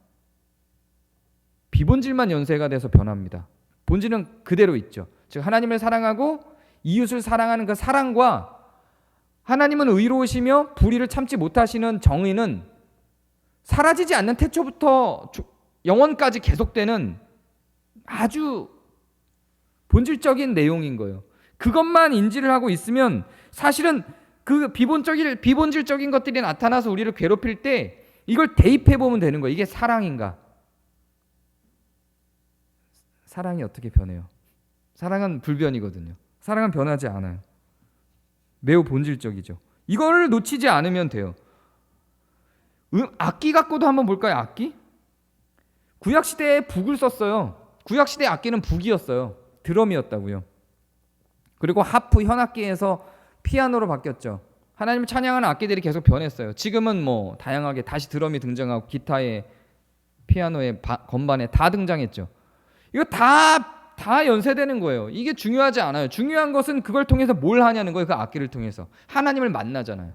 비본질만 연쇄가 돼서 변합니다. 본질은 그대로 있죠. 즉 하나님을 사랑하고 이웃을 사랑하는 그 사랑과 하나님은 의로우시며 불의를 참지 못하시는 정의는 사라지지 않는 태초부터 영원까지 계속되는 아주 본질적인 내용인 거예요. 그것만 인지를 하고 있으면 사실은 그 비본질적인 것들이 나타나서 우리를 괴롭힐 때 이걸 대입해 보면 되는 거예요. 이게 사랑인가? 사랑이 어떻게 변해요? 사랑은 불변이거든요. 사랑은 변하지 않아요. 매우 본질적이죠. 이걸 놓치지 않으면 돼요. 악기 갖고도 한번 볼까요? 악기? 구약시대에 북을 썼어요. 구약시대 악기는 북이었어요. 드럼이었다고요. 그리고 하프, 현악기에서 피아노로 바뀌었죠. 하나님을 찬양하는 악기들이 계속 변했어요. 지금은 뭐 다양하게 다시 드럼이 등장하고 기타에 피아노에 건반에 다 등장했죠. 이거 다 연쇄되는 거예요. 이게 중요하지 않아요. 중요한 것은 그걸 통해서 뭘 하냐는 거예요. 그 악기를 통해서 하나님을 만나잖아요.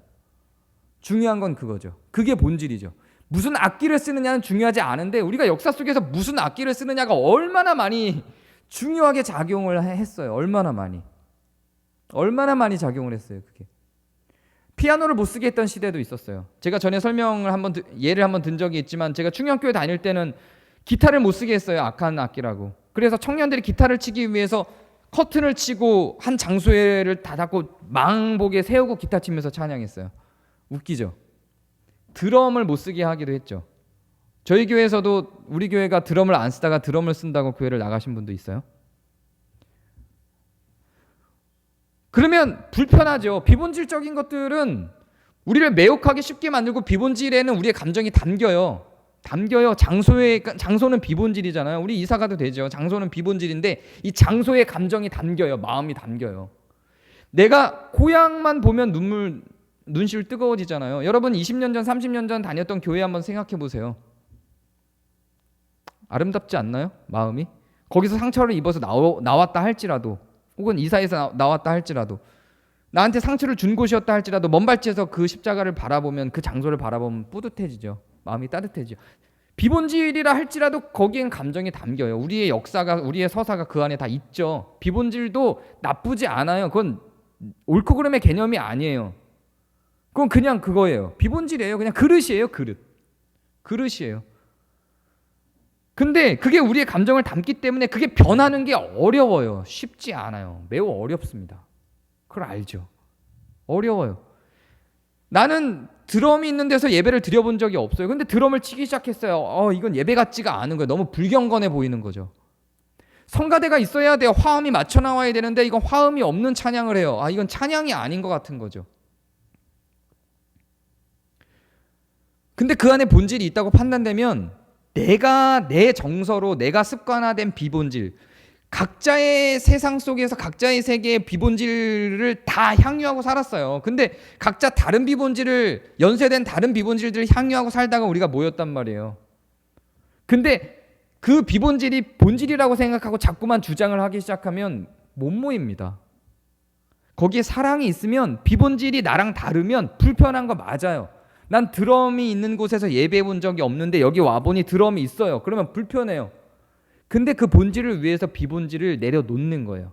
중요한 건 그거죠. 그게 본질이죠. 무슨 악기를 쓰느냐는 중요하지 않은데 우리가 역사 속에서 무슨 악기를 쓰느냐가 얼마나 많이 중요하게 작용을 했어요. 얼마나 많이 작용을 했어요. 그게 피아노를 못 쓰게 했던 시대도 있었어요. 제가 전에 예를 한번 든 적이 있지만 제가 충영교회 다닐 때는 기타를 못 쓰게 했어요. 악한 악기라고. 그래서 청년들이 기타를 치기 위해서 커튼을 치고 한 장소를 닫고 망복에 세우고 기타 치면서 찬양했어요. 웃기죠? 드럼을 못 쓰게 하기도 했죠. 저희 교회에서도 우리 교회가 드럼을 안 쓰다가 드럼을 쓴다고 교회를 나가신 분도 있어요. 그러면 불편하죠. 비본질적인 것들은 우리를 매혹하기 쉽게 만들고 비본질에는 우리의 감정이 담겨요. 장소는 비본질이잖아요. 우리 이사 가도 되죠. 장소는 비본질인데 이 장소에 감정이 담겨요. 마음이 담겨요. 내가 고향만 보면 눈시울 뜨거워지잖아요. 여러분 20년 전, 30년 전 다녔던 교회 한번 생각해 보세요. 아름답지 않나요? 마음이? 거기서 상처를 입어서 나왔다 할지라도 혹은 이사해서 나왔다 할지라도 나한테 상처를 준 곳이었다 할지라도 먼 발치에서 그 십자가를 바라보면 그 장소를 바라보면 뿌듯해지죠. 마음이 따뜻해지죠. 비본질이라 할지라도 거기엔 감정이 담겨요. 우리의 역사가 우리의 서사가 그 안에 다 있죠. 비본질도 나쁘지 않아요. 그건 옳고 그름의 개념이 아니에요. 그건 그냥 그거예요. 비본질이에요. 그냥 그릇이에요. 그릇이에요. 근데 그게 우리의 감정을 담기 때문에 그게 변하는 게 어려워요. 쉽지 않아요. 매우 어렵습니다. 그걸 알죠. 어려워요. 나는 드럼이 있는 데서 예배를 드려본 적이 없어요. 근데 드럼을 치기 시작했어요. 이건 예배 같지가 않은 거예요. 너무 불경건해 보이는 거죠. 성가대가 있어야 돼요. 화음이 맞춰 나와야 되는데 이건 화음이 없는 찬양을 해요. 이건 찬양이 아닌 것 같은 거죠. 근데 그 안에 본질이 있다고 판단되면 내가 내 정서로 내가 습관화된 비본질, 각자의 세상 속에서 각자의 세계의 비본질을 다 향유하고 살았어요. 근데 각자 다른 비본질을 연쇄된 다른 비본질들을 향유하고 살다가 우리가 모였단 말이에요. 근데 그 비본질이 본질이라고 생각하고 자꾸만 주장을 하기 시작하면 못 모입니다. 거기에 사랑이 있으면 비본질이 나랑 다르면 불편한 거 맞아요. 난 드럼이 있는 곳에서 예배해 본 적이 없는데 여기 와보니 드럼이 있어요. 그러면 불편해요. 근데 그 본질을 위해서 비본질을 내려놓는 거예요.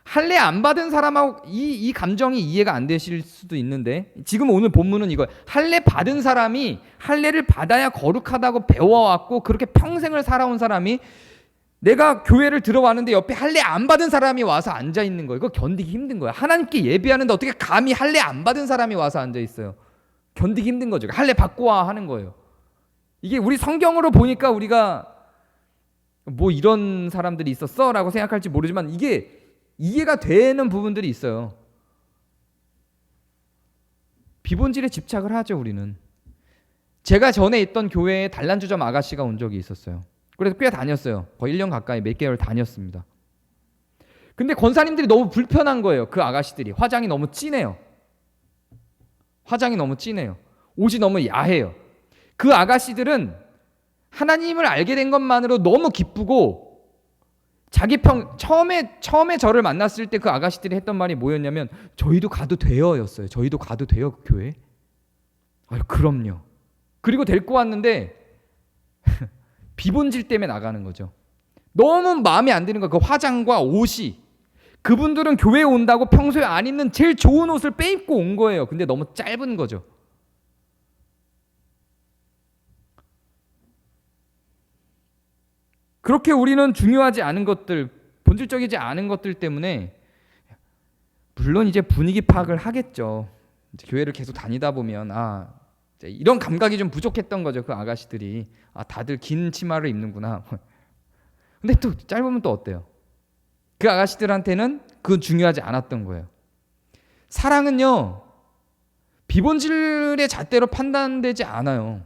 할례 안 받은 사람하고 이 감정이 이해가 안 되실 수도 있는데 지금 오늘 본문은 이거예요. 할례 받은 사람이 할례를 받아야 거룩하다고 배워왔고 그렇게 평생을 살아온 사람이 내가 교회를 들어왔는데 옆에 할례 안 받은 사람이 와서 앉아 있는 거예요. 이거 견디기 힘든 거야. 하나님께 예배하는데 어떻게 감히 할례 안 받은 사람이 와서 앉아 있어요. 견디기 힘든 거죠. 할례 받고 와 하는 거예요. 이게 우리 성경으로 보니까 우리가 뭐 이런 사람들이 있었어? 라고 생각할지 모르지만 이게 이해가 되는 부분들이 있어요. 비본질에 집착을 하죠, 우리는. 제가 전에 있던 교회에 단란주점 아가씨가 온 적이 있었어요. 그래서 꽤 다녔어요. 거의 1년 가까이 몇 개월 다녔습니다. 근데 권사님들이 너무 불편한 거예요. 그 아가씨들이. 화장이 너무 진해요. 옷이 너무 야해요. 그 아가씨들은 하나님을 알게 된 것만으로 너무 기쁘고 처음에 저를 만났을 때 그 아가씨들이 했던 말이 뭐였냐면 저희도 가도 돼요 였어요. 저희도 가도 돼요 그 교회? 아유 그럼요. 그리고 데리고 왔는데 비본질 때문에 나가는 거죠. 너무 마음에 안 드는 거예요. 그 화장과 옷이. 그분들은 교회에 온다고 평소에 안 입는 제일 좋은 옷을 빼입고 온 거예요. 근데 너무 짧은 거죠. 그렇게 우리는 중요하지 않은 것들, 본질적이지 않은 것들 때문에 물론 이제 분위기 파악을 하겠죠. 이제 교회를 계속 다니다 보면 이런 감각이 좀 부족했던 거죠. 그 아가씨들이 다들 긴 치마를 입는구나. 근데 또 짧으면 또 어때요? 그 아가씨들한테는 그건 중요하지 않았던 거예요. 사랑은요 비본질의 잣대로 판단되지 않아요.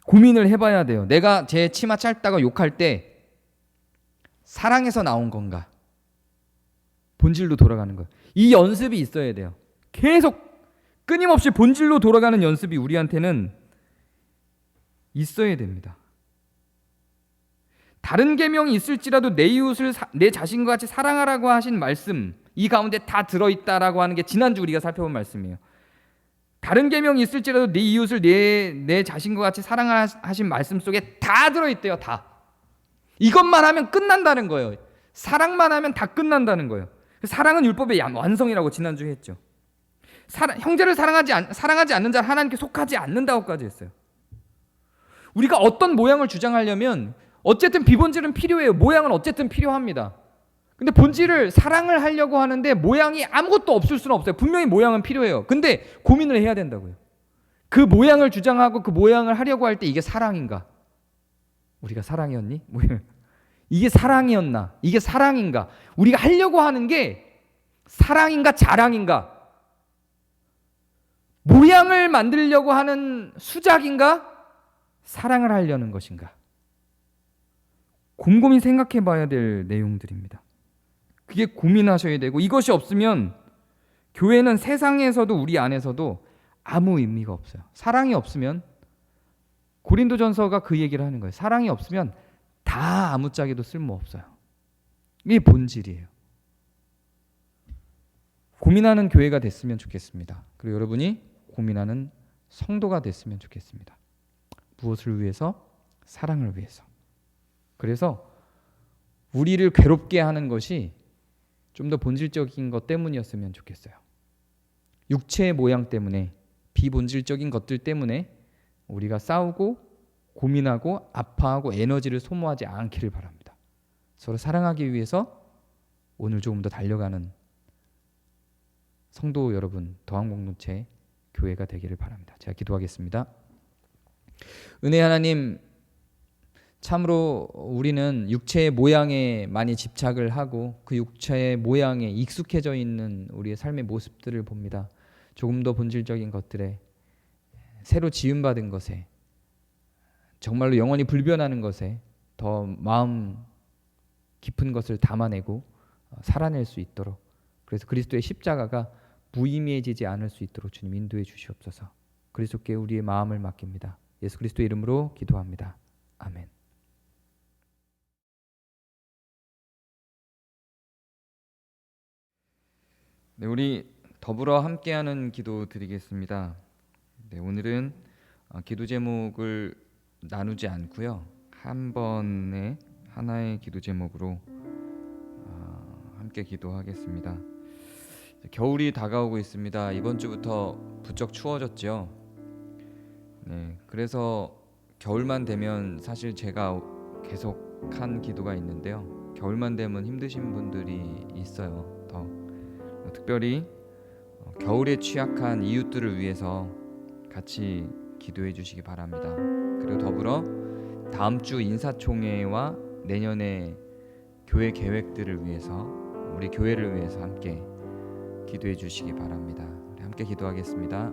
고민을 해봐야 돼요. 내가 제 치마 짧다고 욕할 때 사랑에서 나온 건가? 본질로 돌아가는 거예요. 이 연습이 있어야 돼요. 계속 끊임없이 본질로 돌아가는 연습이 우리한테는 있어야 됩니다. 다른 계명이 있을지라도 내 이웃을 내 자신과 같이 사랑하라고 하신 말씀 이 가운데 다 들어있다라고 하는 게 지난주 우리가 살펴본 말씀이에요. 다른 계명이 있을지라도 내 이웃을 내 자신과 같이 사랑하신 말씀 속에 다 들어있대요. 다. 이것만 하면 끝난다는 거예요. 사랑만 하면 다 끝난다는 거예요. 사랑은 율법의 완성이라고 지난주에 했죠. 형제를 사랑하지 않는 자는 하나님께 속하지 않는다고까지 했어요. 우리가 어떤 모양을 주장하려면 어쨌든 비본질은 필요해요. 모양은 어쨌든 필요합니다. 근데 본질을 사랑을 하려고 하는데 모양이 아무것도 없을 수는 없어요. 분명히 모양은 필요해요. 근데 고민을 해야 된다고요. 그 모양을 주장하고 그 모양을 하려고 할 때 이게 사랑인가? 우리가 사랑이었니? 이게 사랑이었나? 이게 사랑인가? 우리가 하려고 하는 게 사랑인가 자랑인가? 모양을 만들려고 하는 수작인가? 사랑을 하려는 것인가? 곰곰이 생각해 봐야 될 내용들입니다. 그게 고민하셔야 되고 이것이 없으면 교회는 세상에서도 우리 안에서도 아무 의미가 없어요. 사랑이 없으면 고린도전서가 그 얘기를 하는 거예요. 사랑이 없으면 다 아무짝에도 쓸모없어요. 이게 본질이에요. 고민하는 교회가 됐으면 좋겠습니다. 그리고 여러분이 고민하는 성도가 됐으면 좋겠습니다. 무엇을 위해서? 사랑을 위해서. 그래서 우리를 괴롭게 하는 것이 좀 더 본질적인 것 때문이었으면 좋겠어요. 육체의 모양 때문에 비본질적인 것들 때문에 우리가 싸우고 고민하고 아파하고 에너지를 소모하지 않기를 바랍니다. 서로 사랑하기 위해서 오늘 조금 더 달려가는 성도 여러분, 더한공동체 교회가 되기를 바랍니다. 제가 기도하겠습니다. 은혜 하나님, 참으로 우리는 육체의 모양에 많이 집착을 하고 그 육체의 모양에 익숙해져 있는 우리의 삶의 모습들을 봅니다. 조금 더 본질적인 것들에 새로 지음받은 것에 정말로 영원히 불변하는 것에 더 마음 깊은 것을 담아내고 살아낼 수 있도록 그래서 그리스도의 십자가가 무의미해지지 않을 수 있도록 주님 인도해 주시옵소서. 그리스도께 우리의 마음을 맡깁니다. 예수 그리스도의 이름으로 기도합니다. 아멘. 네, 우리 더불어 함께하는 기도 드리겠습니다. 네, 오늘은 기도 제목을 나누지 않고요. 한 번에 하나의 기도 제목으로 함께 기도하겠습니다. 겨울이 다가오고 있습니다. 이번 주부터 부쩍 추워졌죠. 네, 그래서 겨울만 되면 사실 제가 계속 한 기도가 있는데요. 겨울만 되면 힘드신 분들이 있어요. 더 특별히 겨울에 취약한 이웃들을 위해서 같이 기도해 주시기 바랍니다. 그리고 더불어 다음 주 인사총회와 내년의 교회 계획들을 위해서, 우리 교회를 위해서 함께 기도해 주시기 바랍니다. 우리 함께 기도하겠습니다.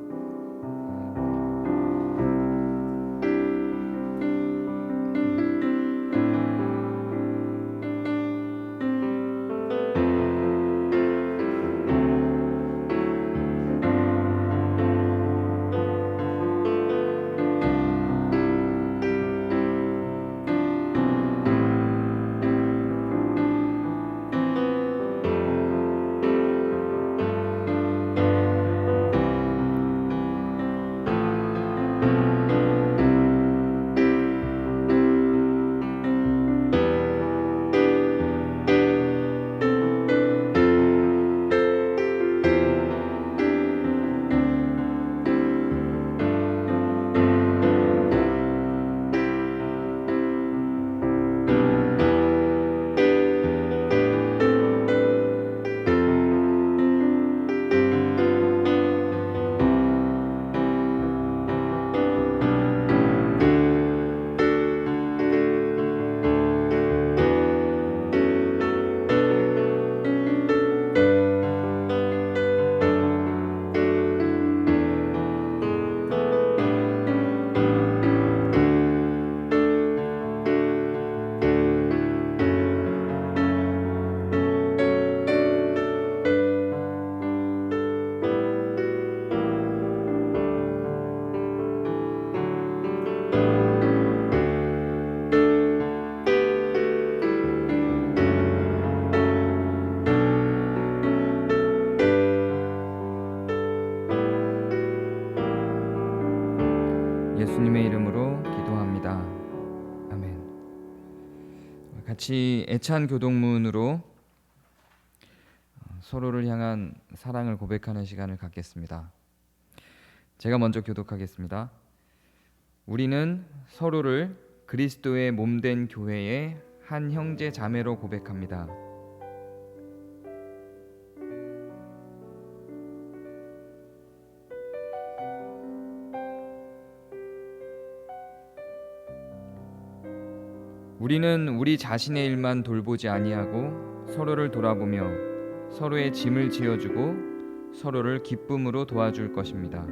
예수님의 이름으로 기도합니다. 아멘. 같이 애찬 교동문으로 서로를 향한 사랑을 고백하는 시간을 갖겠습니다. 제가 먼저 교독하겠습니다. 우리는 서로를 그리스도의 몸된 교회의 한 형제 자매로 고백합니다. 우리는 우리 자신의 일만 돌보지 아니하고 서로를 돌아보며 서로의 짐을 지어주고 서로를 기쁨으로 도와줄 것입니다.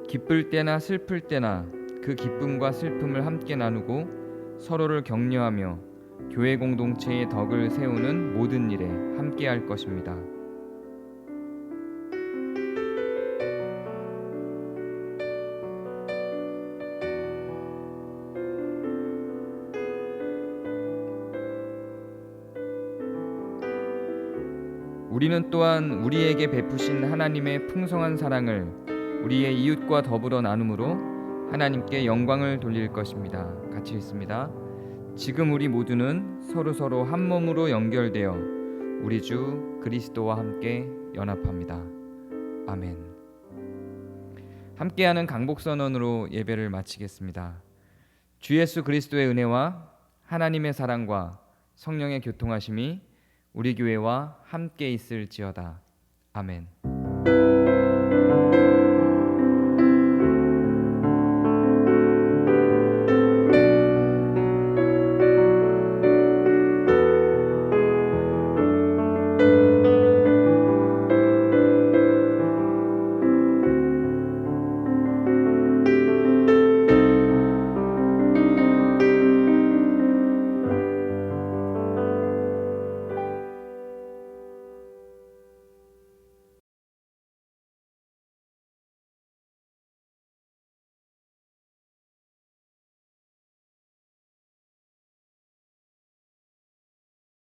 기쁠 때나 슬플 때나 그 기쁨과 슬픔을 함께 나누고 서로를 격려하며 교회 공동체의 덕을 세우는 모든 일에 함께 할 것입니다. 우리는 또한 우리에게 베푸신 하나님의 풍성한 사랑을 우리의 이웃과 더불어 나눔으로 하나님께 영광을 돌릴 것입니다. 같이 읽습니다. 지금 우리 모두는 서로 한 몸으로 연결되어 우리 주 그리스도와 함께 연합합니다. 아멘. 함께하는 강복선언으로 예배를 마치겠습니다. 주 예수 그리스도의 은혜와 하나님의 사랑과 성령의 교통하심이 우리 교회와 함께 있을지어다. 아멘.